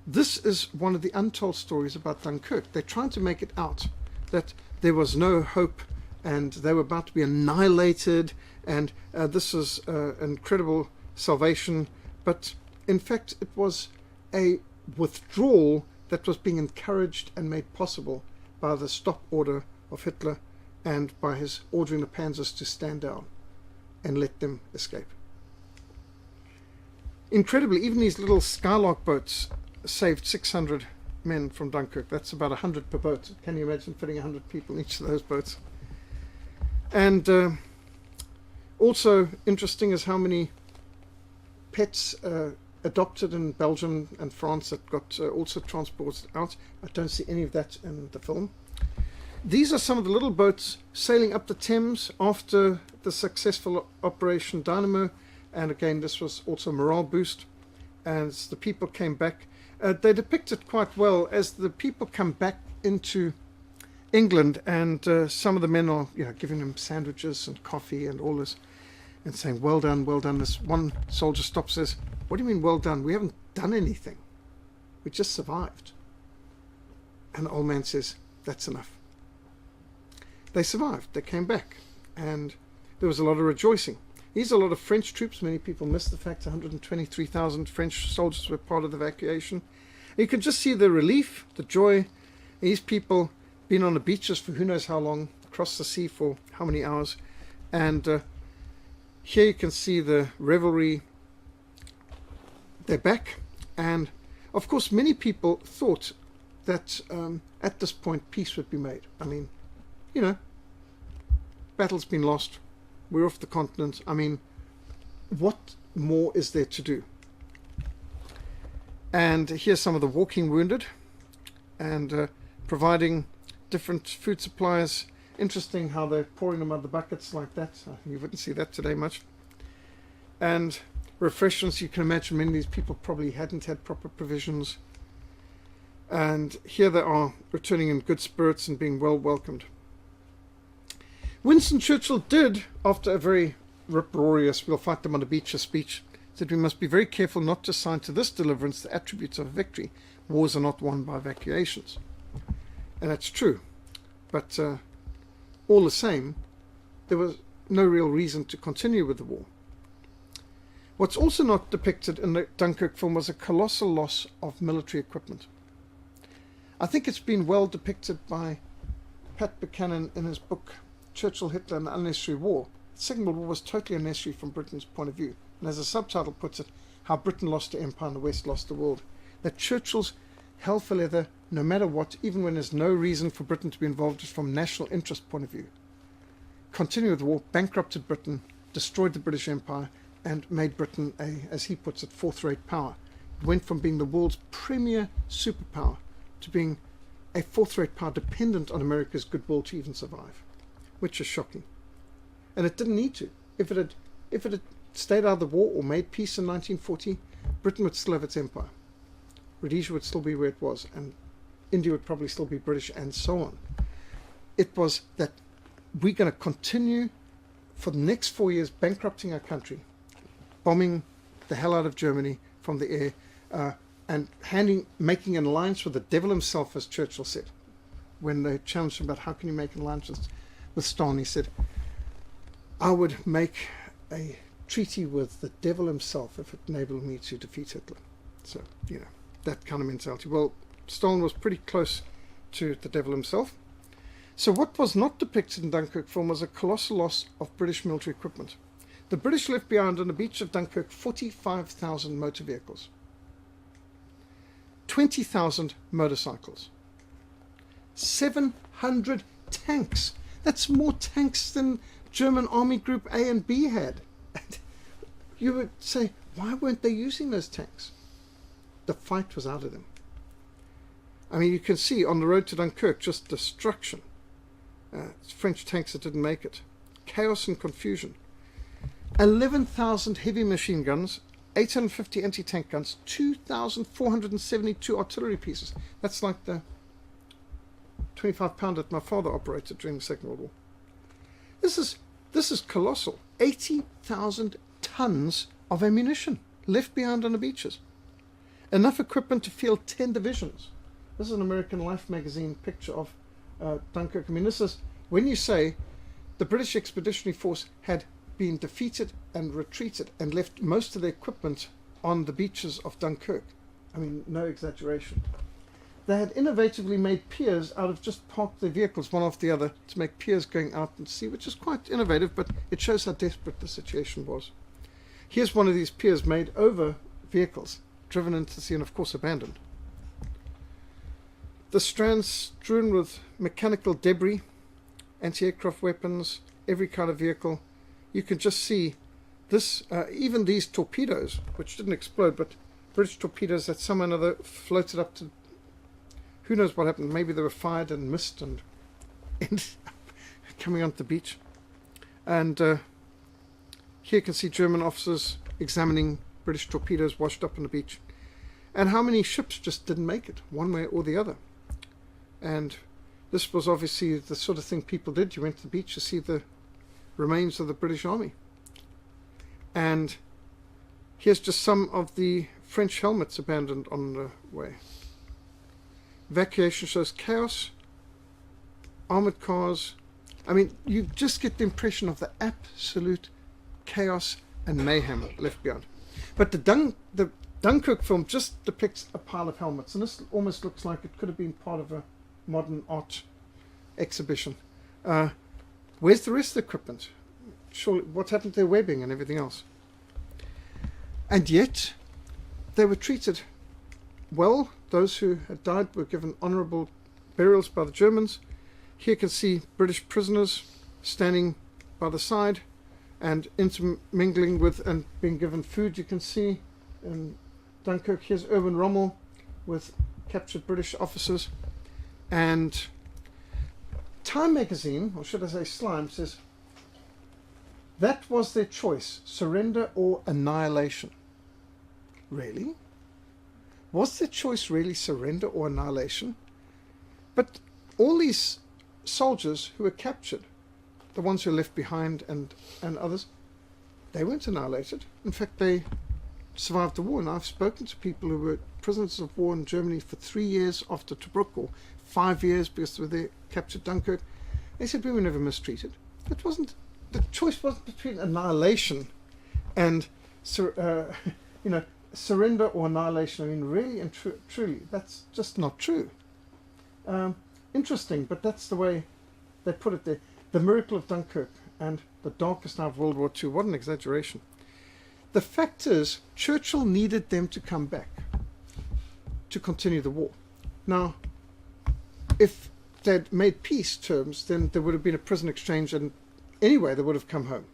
this is one of the untold stories about Dunkirk. They're trying to make it out that there was no hope and they were about to be annihilated, and this is an incredible salvation. But in fact, it was a withdrawal that was being encouraged and made possible by the stop order of Hitler and by his ordering the panzers to stand down and let them escape. Incredibly, even these little Skylark boats saved 600 men from Dunkirk. That's about 100 per boat. Can you imagine fitting 100 people in each of those boats? And also interesting is how many pets adopted in Belgium and France that got also transported out. I don't see any of that in the film. These are some of the little boats sailing up the Thames after the successful Operation Dynamo. And again, this was also a morale boost as the people came back. They depict it quite well as the people come back into England, and some of the men are giving them sandwiches and coffee and all this and saying, well done, well done. This one soldier stops and says, what do you mean well done? We haven't done anything. We just survived. And the old man says, that's enough. They survived. They came back. And there was a lot of rejoicing. These are a lot of French troops. Many people miss the fact 123,000 French soldiers were part of the evacuation. And you can just see the relief, the joy. These people been on the beaches for who knows how long, across the sea for how many hours. And here you can see the revelry. They're back. And of course, many people thought that at this point peace would be made. I mean, battle's been lost. We're off the continent. I mean, what more is there to do? And here's some of the walking wounded, and providing different food supplies. Interesting how they're pouring them out of the buckets like that. You wouldn't see that today much. And refreshments. You can imagine many of these people probably hadn't had proper provisions. And here they are, returning in good spirits and being well welcomed. Winston Churchill did, after a very uproarious "we'll fight them on the beach" speech, said we must be very careful not to assign to this deliverance the attributes of victory. Wars are not won by evacuations. And that's true. But all the same, there was no real reason to continue with the war. What's also not depicted in the Dunkirk film was a colossal loss of military equipment. I think it's been well depicted by Pat Buchanan in his book Churchill, Hitler and the Unnecessary War. The Second World War was totally unnecessary from Britain's point of view. And as the subtitle puts it, how Britain lost the empire and the West lost the world. That Churchill's hell for leather, no matter what, even when there's no reason for Britain to be involved from national interest point of view. Continued with the war, bankrupted Britain, destroyed the British Empire, and made Britain a, as he puts it, fourth-rate power. It went from being the world's premier superpower to being a fourth-rate power dependent on America's goodwill to even survive, which is shocking. And it didn't need to. If it had stayed out of the war or made peace in 1940, Britain would still have its empire. Rhodesia would still be where it was, and India would probably still be British, and so on. It was that we're going to continue for the next 4 years bankrupting our country, bombing the hell out of Germany from the air, and making an alliance with the devil himself, as Churchill said. When they challenged him about how can you make an alliance with Stalin, he said, I would make a treaty with the devil himself if it enabled me to defeat Hitler. So, that kind of mentality. Well, Stalin was pretty close to the devil himself. So what was not depicted in Dunkirk film was a colossal loss of British military equipment. The British left behind on the beach of Dunkirk 45,000 motor vehicles, 20,000 motorcycles, 700 tanks. That's more tanks than German Army Group A and B had. You would say, why weren't they using those tanks? The fight was out of them. I mean, you can see on the road to Dunkirk just destruction. French tanks that didn't make it. Chaos and confusion. 11,000 heavy machine guns, 850 anti-tank guns, 2,472 artillery pieces. That's like the 25-pounder that my father operated during the Second World War. This is colossal. 80,000 tons of ammunition left behind on the beaches. Enough equipment to field 10 divisions. This is an American Life magazine picture of Dunkirk. I mean, this is when you say the British Expeditionary Force had been defeated and retreated and left most of their equipment on the beaches of Dunkirk. I mean, no exaggeration. They had innovatively made piers out of just parked their vehicles one after the other to make piers going out and sea, which is quite innovative, but it shows how desperate the situation was. Here's one of these piers made over vehicles, driven into the sea and of course abandoned. The strands strewn with mechanical debris, anti-aircraft weapons, every kind of vehicle. You can just see this, even these torpedoes, which didn't explode, but British torpedoes that somehow or another floated up to, who knows what happened. Maybe they were fired and missed and ended up coming onto the beach. And here you can see German officers examining British torpedoes washed up on the beach. And how many ships just didn't make it, one way or the other. And this was obviously the sort of thing people did. You went to the beach to see the remains of the British Army. And here's just some of the French helmets abandoned on the way. Evacuation shows chaos, armored cars. I mean, you just get the impression of the absolute chaos and mayhem left behind. But the Dunkirk film just depicts a pile of helmets, and this almost looks like it could have been part of a modern art exhibition. Where's the rest of the equipment? Surely, what happened to their webbing and everything else? And yet, they were treated well. Those who had died were given honourable burials by the Germans. Here you can see British prisoners standing by the side and intermingling with and being given food. You can see in Dunkirk, here's Erwin Rommel with captured British officers. And Time magazine, or should I say Slime, says that was their choice, surrender or annihilation. Really? Was their choice really surrender or annihilation? But all these soldiers who were captured, the ones who were left behind and others, they weren't annihilated. In fact, they survived the war. And I've spoken to people who were prisoners of war in Germany for 3 years after Tobruk, or 5 years because they captured Dunkirk. They said we were never mistreated. It wasn't. The choice wasn't between annihilation and surrender or annihilation. I mean, really and truly, that's just not true. Interesting, but that's the way they put it there. The miracle of Dunkirk and the darkest night of World War II. What an exaggeration. The fact is, Churchill needed them to come back to continue the war. Now, if they'd made peace terms, then there would have been a prison exchange, and anyway, they would have come home.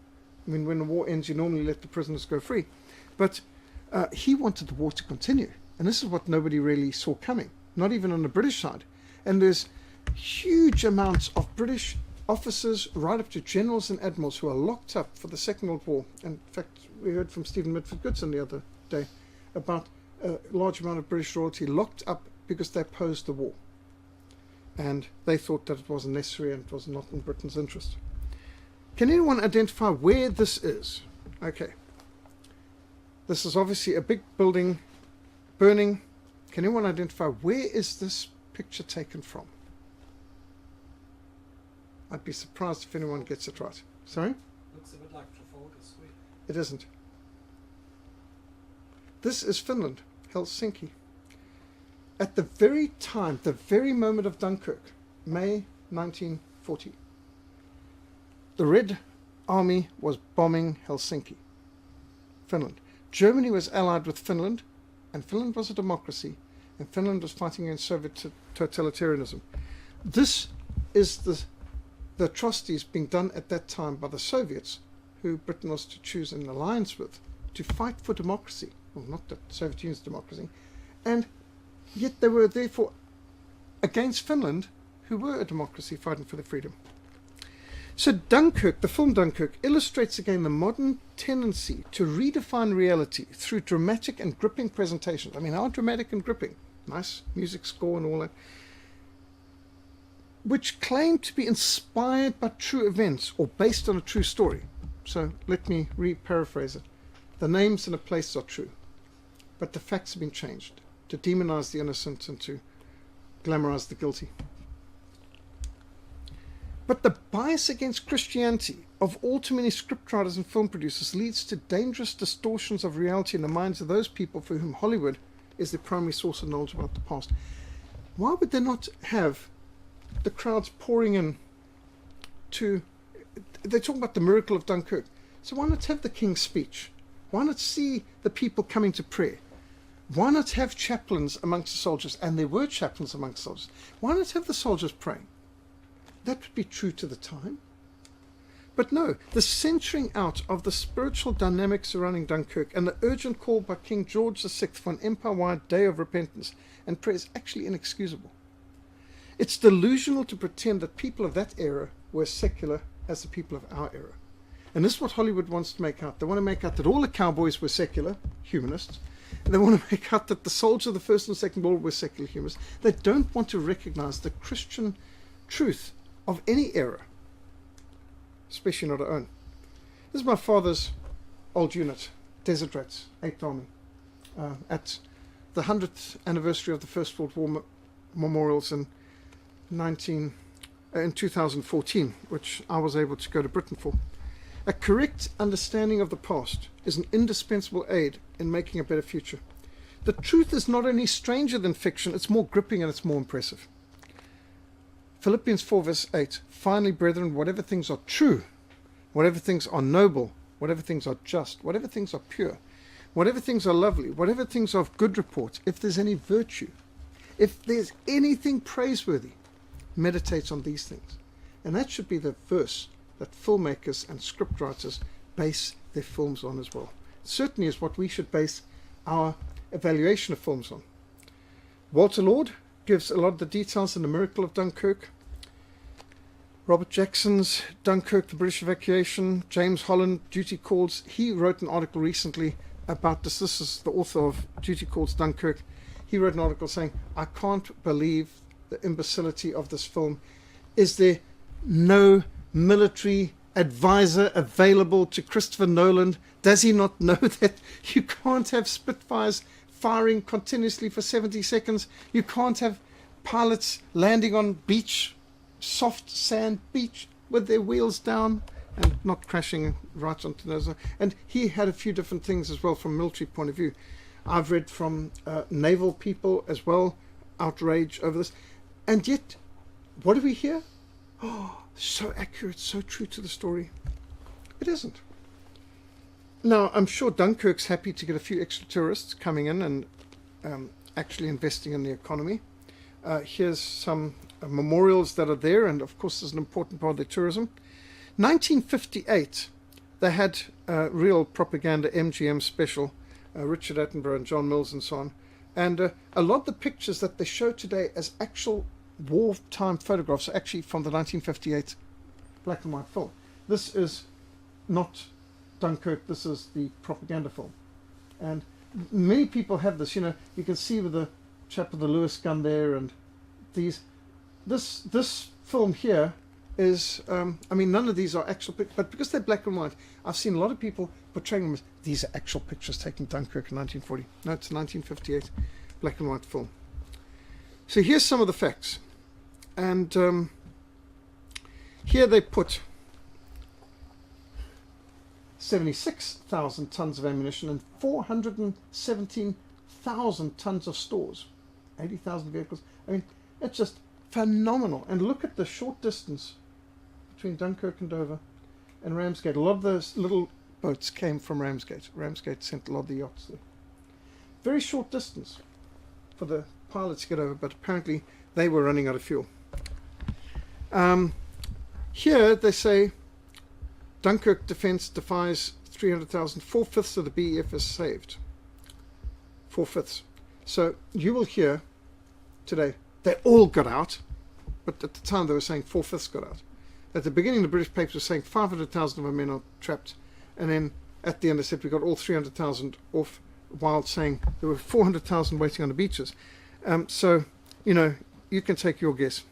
I mean, when the war ends, you normally let the prisoners go free. But he wanted the war to continue, and this is what nobody really saw coming, not even on the British side. And there's huge amounts of British officers, right up to generals and admirals, who are locked up for the Second World War. In fact, we heard from Stephen Mitford Goodson the other day about a large amount of British royalty locked up because they opposed the war. And they thought that it wasn't necessary and it was not in Britain's interest. Can anyone identify where this is? Okay. This is obviously a big building burning. Can anyone identify where is this picture taken from? I'd be surprised if anyone gets it right. Sorry? Looks a bit like Trafalgar Square. It isn't. This is Finland, Helsinki. At the very time, the very moment of Dunkirk, May 1940, the Red Army was bombing Helsinki, Finland. Germany was allied with Finland, and Finland was a democracy, and Finland was fighting against Soviet totalitarianism. This is the atrocities being done at that time by the Soviets, who Britain was to choose an alliance with, to fight for democracy. Well, not the Soviet Union's democracy. And yet they were therefore against Finland, who were a democracy fighting for their freedom. So Dunkirk, the film Dunkirk, illustrates again the modern tendency to redefine reality through dramatic and gripping presentations. I mean, how dramatic and gripping? Nice music score and all that. Which claim to be inspired by true events or based on a true story. So let me paraphrase it. The names and the places are true, but the facts have been changed to demonize the innocent and to glamorize the guilty. But the bias against Christianity of all too many scriptwriters and film producers leads to dangerous distortions of reality in the minds of those people for whom Hollywood is the primary source of knowledge about the past. Why would they not have the crowds pouring in to... They talk about the miracle of Dunkirk. So why not have the King's Speech? Why not see the people coming to prayer? Why not have chaplains amongst the soldiers? And there were chaplains amongst the soldiers. Why not have the soldiers praying? That would be true to the time. But no, the centering out of the spiritual dynamics surrounding Dunkirk and the urgent call by King George VI for an empire-wide day of repentance and prayer is actually inexcusable. It's delusional to pretend that people of that era were as secular as the people of our era. And this is what Hollywood wants to make out. They want to make out that all the cowboys were secular humanists. And they want to make out that the soldiers of the First and Second World War were secular humanists. They don't want to recognize the Christian truth of any era, especially not our own. This is my father's old unit, Desert Rats, 8th Army, at the 100th anniversary of the First World War memorials in 2014, which I was able to go to Britain for. A correct understanding of the past is an indispensable aid in making a better future. The truth is not only stranger than fiction, it's more gripping and it's more impressive. Philippians 4 verse 8, finally, brethren, whatever things are true, whatever things are noble, whatever things are just, whatever things are pure, whatever things are lovely, whatever things are of good report, if there's any virtue, if there's anything praiseworthy, meditate on these things. And that should be the verse that filmmakers and scriptwriters base their films on as well. It certainly is what we should base our evaluation of films on. Walter Lord gives a lot of the details in The Miracle of Dunkirk. Robert Jackson's Dunkirk, the British evacuation. James Holland, Duty Calls. He wrote an article recently about this. This is the author of Duty Calls Dunkirk. He wrote an article saying, I can't believe the imbecility of this film. Is there no military advisor available to Christopher Nolan? Does he not know that you can't have Spitfires firing continuously for 70 seconds? You can't have pilots landing on beach, soft sand beach, with their wheels down and not crashing right onto those. And he had a few different things as well from a military point of view. I've read from naval people as well, outrage over this. And yet, what do we hear? Oh, so accurate, so true to the story. It isn't. Now, I'm sure Dunkirk's happy to get a few extra tourists coming in and actually investing in the economy. Here's some memorials that are there, and of course, there's an important part of their tourism. 1958, they had real propaganda MGM special, Richard Attenborough and John Mills and so on. And a lot of the pictures that they show today as actual wartime photographs are actually from the 1958 black and white film. This is not Dunkirk, this is the propaganda film. And many people have this, you know, you can see with the chap with the Lewis gun there, and these, this film here is, I mean, none of these are actual pictures, but because they're black and white, I've seen a lot of people portraying them as these are actual pictures taken Dunkirk in 1940. No, it's a 1958 black and white film. So here's some of the facts. And here they put 76,000 tons of ammunition and 417,000 tons of stores, 80,000 vehicles. I mean, it's just phenomenal. And look at the short distance between Dunkirk and Dover and Ramsgate. A lot of those little boats came from Ramsgate. Ramsgate sent a lot of the yachts there. Very short distance for the pilots to get over, but apparently they were running out of fuel. Here they say Dunkirk defense defies 300,000. 4/5 of the BEF is saved. 4/5. So you will hear today they all got out, but at the time they were saying 4/5 got out. At the beginning, the British papers were saying 500,000 of our men are trapped, and then at the end they said we got all 300,000 off, while saying there were 400,000 waiting on the beaches. So, you know, you can take your guess.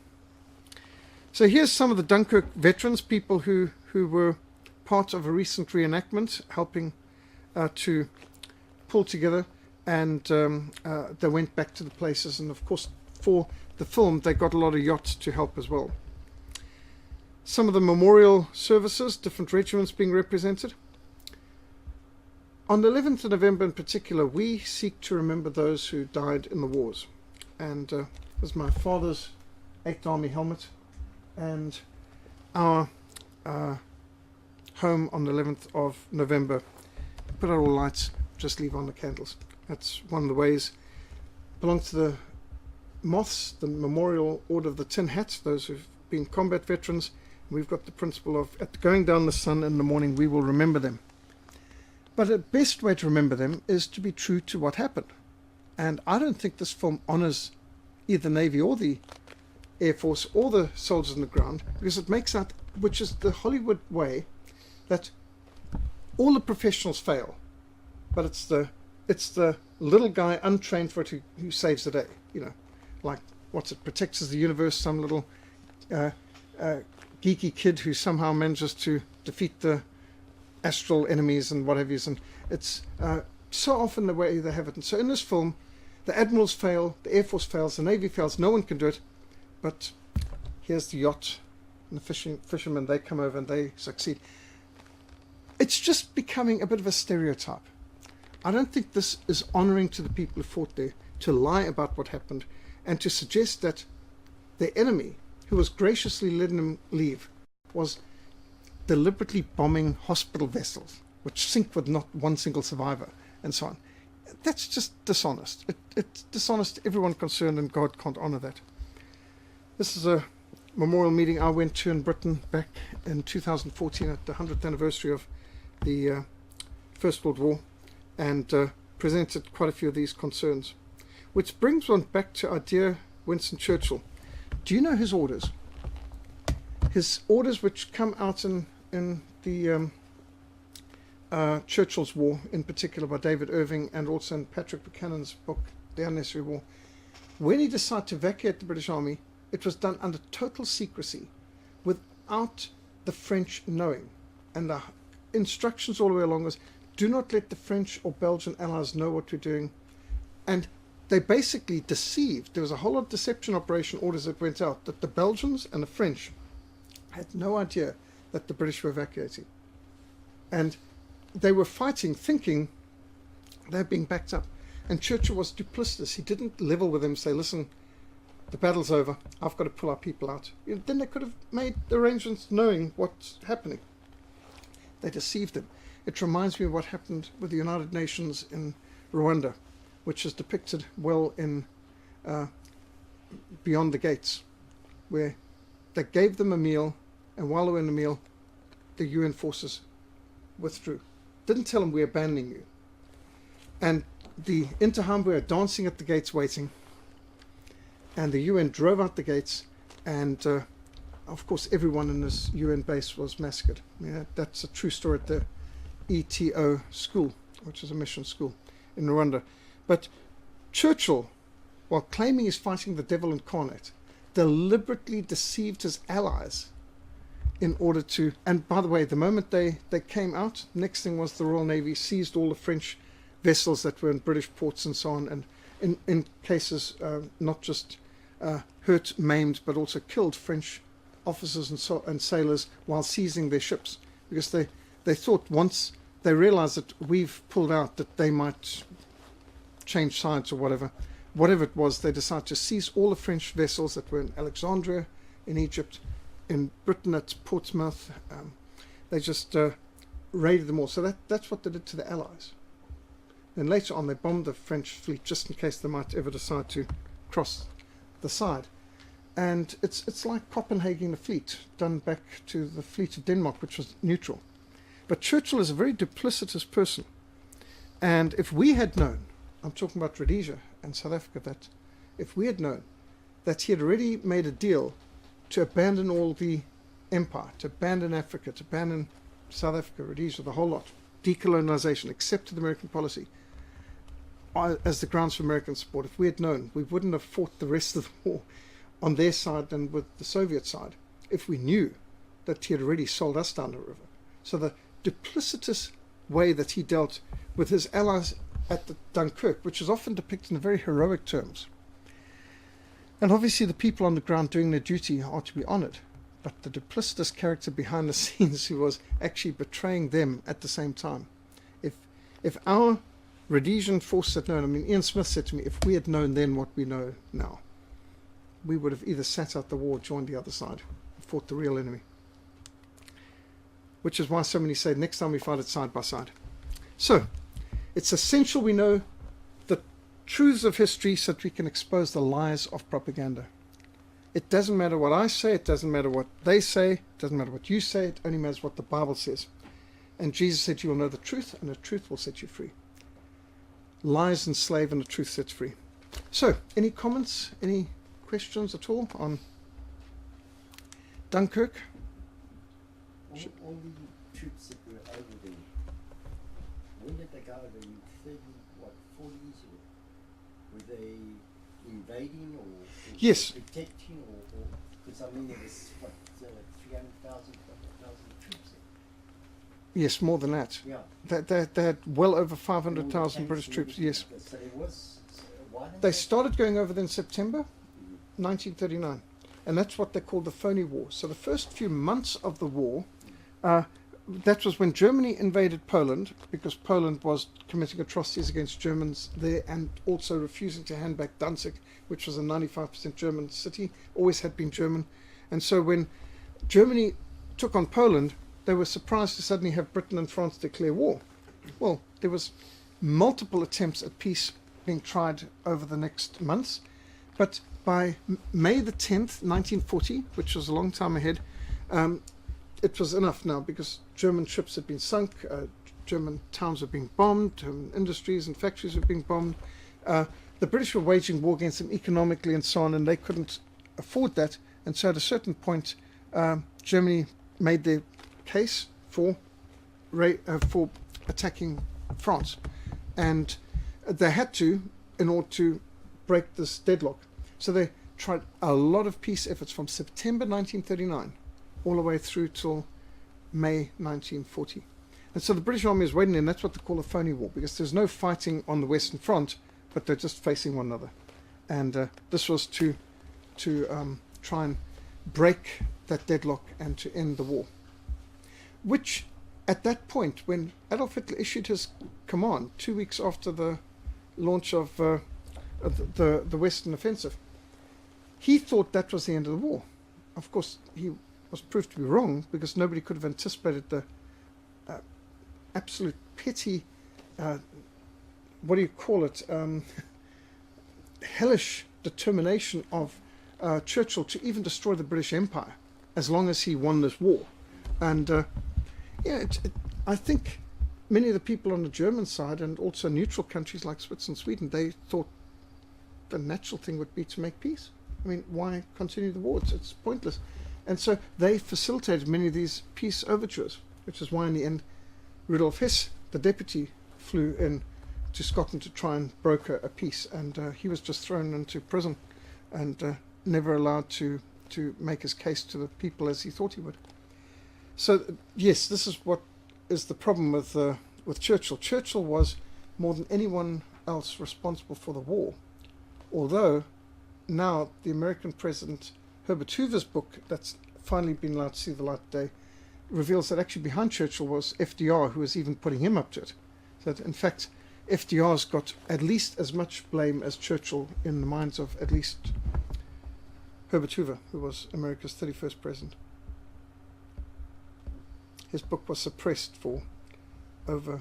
So here's some of the Dunkirk veterans, people who were part of a recent reenactment, helping to pull together, and they went back to the places. And of course, for the film, they got a lot of yachts to help as well. Some of the memorial services, different regiments being represented. On the 11th of November in particular, we seek to remember those who died in the wars. And this is my father's 8th Army helmet, and our home on the 11th of November. Put out all lights, just leave on the candles. That's one of the ways. Belongs to the Moths, the Memorial Order of the Tin Hats, those who've been combat veterans. We've got the principle of, at going down the sun in the morning, we will remember them. But the best way to remember them is to be true to what happened. And I don't think this film honors either the Navy or the Air Force or the soldiers on the ground, because it makes out, which is the Hollywood way, that all the professionals fail, but it's the little guy untrained for it who saves the day. You know, like, what's it, protects the universe, some little geeky kid who somehow manages to defeat the astral enemies and what have you. And it's so often the way they have it. And so in this film, the admirals fail, the Air Force fails, the Navy fails, no one can do it. But here's the yacht and the fishermen, they come over and they succeed. It's just becoming a bit of a stereotype. I don't think this is honouring to the people who fought there, to lie about what happened and to suggest that their enemy, who was graciously letting them leave, was deliberately bombing hospital vessels, which sink with not one single survivor, and so on. That's just dishonest. It's dishonest to everyone concerned, and God can't honour that. This is a memorial meeting I went to in Britain back in 2014 at the 100th anniversary of the First World War, and presented quite a few of these concerns. Which brings one back to our dear Winston Churchill. Do you know his orders? His orders, which come out in the Churchill's War, in particular by David Irving, and also in Patrick Buchanan's book, The Unnecessary War. When he decided to evacuate the British Army, it was done under total secrecy, without the French knowing. And the instructions all the way along was, do not let the French or Belgian allies know what we're doing. And they basically deceived. There was a whole lot of deception operation orders that went out, that the Belgians and the French had no idea that the British were evacuating. And they were fighting, thinking they're being backed up. And Churchill was duplicitous. He didn't level with them, say, listen, the battle's over, I've got to pull our people out. Then they could have made arrangements knowing what's happening. They deceived him. It reminds me of what happened with the United Nations in Rwanda, which is depicted well in Beyond the Gates, where they gave them a meal, and while they were in the meal, the UN forces withdrew. Didn't tell them, we're abandoning you. And the Interahamwe were dancing at the gates waiting, and the UN drove out the gates, and of course everyone in this UN base was massacred. Yeah, that's a true story at the ETO school, which is a mission school in Rwanda. But Churchill, while claiming he's fighting the devil incarnate, deliberately deceived his allies in order to, and by the way, the moment they came out, next thing was the Royal Navy seized all the French vessels that were in British ports and so on, and in cases not just hurt, maimed, but also killed French officers and sailors while seizing their ships, because they thought once they realized that we've pulled out that they might change sides or whatever it was, they decided to seize all the French vessels that were in Alexandria, in Egypt, in Britain at Portsmouth. They just raided them all. So that's what they did to the Allies. Then later on they bombed the French fleet just in case they might ever decide to cross the side. And it's like Copenhagen the fleet, done back to the fleet of Denmark, which was neutral. But Churchill is a very duplicitous person. And if we had known, I'm talking about Rhodesia and South Africa, that if we had known that he had already made a deal to abandon all the empire, to abandon Africa, to abandon South Africa, Rhodesia, the whole lot, decolonization, accepted the American policy as the grounds for American support, if we had known, we wouldn't have fought the rest of the war on their side and with the Soviet side, if we knew that he had already sold us down the river. So the duplicitous way that he dealt with his allies at the Dunkirk, which is often depicted in very heroic terms. And obviously the people on the ground doing their duty are to be honoured, but the duplicitous character behind the scenes who was actually betraying them at the same time. If our Rhodesian force had known, I mean, Ian Smith said to me, if we had known then what we know now, we would have either sat out the war or joined the other side, fought the real enemy. Which is why so many say next time we fight it side by side. So, it's essential we know the truths of history so that we can expose the lies of propaganda. It doesn't matter what I say, it doesn't matter what they say, it doesn't matter what you say, it only matters what the Bible says. And Jesus said you will know the truth, and the truth will set you free. Lies enslave, and the truth sets free. So, any comments, any questions at all on Dunkirk? All the troops that were over there, when did they go over? In 40s, or were they invading or Yes. protecting, or because I mean there was what 300,000 troops there. Yes, more than that. Yeah. They had well over 500,000 British troops. Yes. So there was. Why didn't They started going over there in September 1939, and that's what they called the phony war. So the first few months of the war, that was when Germany invaded Poland, because Poland was committing atrocities against Germans there and also refusing to hand back Dunkirk, which was a 95% German city, always had been German. And so when Germany took on Poland, they were surprised to suddenly have Britain and France declare war. Well, there was multiple attempts at peace being tried over the next months, but by May the 10th, 1940, which was a long time ahead, it was enough now because German ships had been sunk, German towns were being bombed, German industries and factories were being bombed. The British were waging war against them economically and so on, and they couldn't afford that. And so at a certain point, Germany made their case for attacking France. And they had to, in order to break this deadlock. So they tried a lot of peace efforts from September 1939 all the way through till May 1940. And so the British Army is waiting, and that's what they call a phony war, because there's no fighting on the Western Front, but they're just facing one another. And this was to try and break that deadlock and to end the war. Which, at that point, when Adolf Hitler issued his command 2 weeks after the launch of the Western offensive, he thought that was the end of the war. Of course, he was proved to be wrong, because nobody could have anticipated the absolute petty, what do you call it, hellish determination of Churchill to even destroy the British Empire as long as he won this war. And I think many of the people on the German side, and also neutral countries like Switzerland and Sweden, they thought the natural thing would be to make peace. I mean, why continue the war? It's pointless. And so they facilitated many of these peace overtures, which is why in the end Rudolf Hess, the deputy, flew in to Scotland to try and broker a peace, and he was just thrown into prison and never allowed to make his case to the people as he thought he would. So yes, this is what is the problem with Churchill. Churchill was more than anyone else responsible for the war, although now the American president Herbert Hoover's book, that's finally been allowed to see the light of day, reveals that actually behind Churchill was FDR, who was even putting him up to it. That in fact FDR's got at least as much blame as Churchill in the minds of at least Herbert Hoover, who was America's 31st president. His book was suppressed for over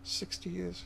60 years.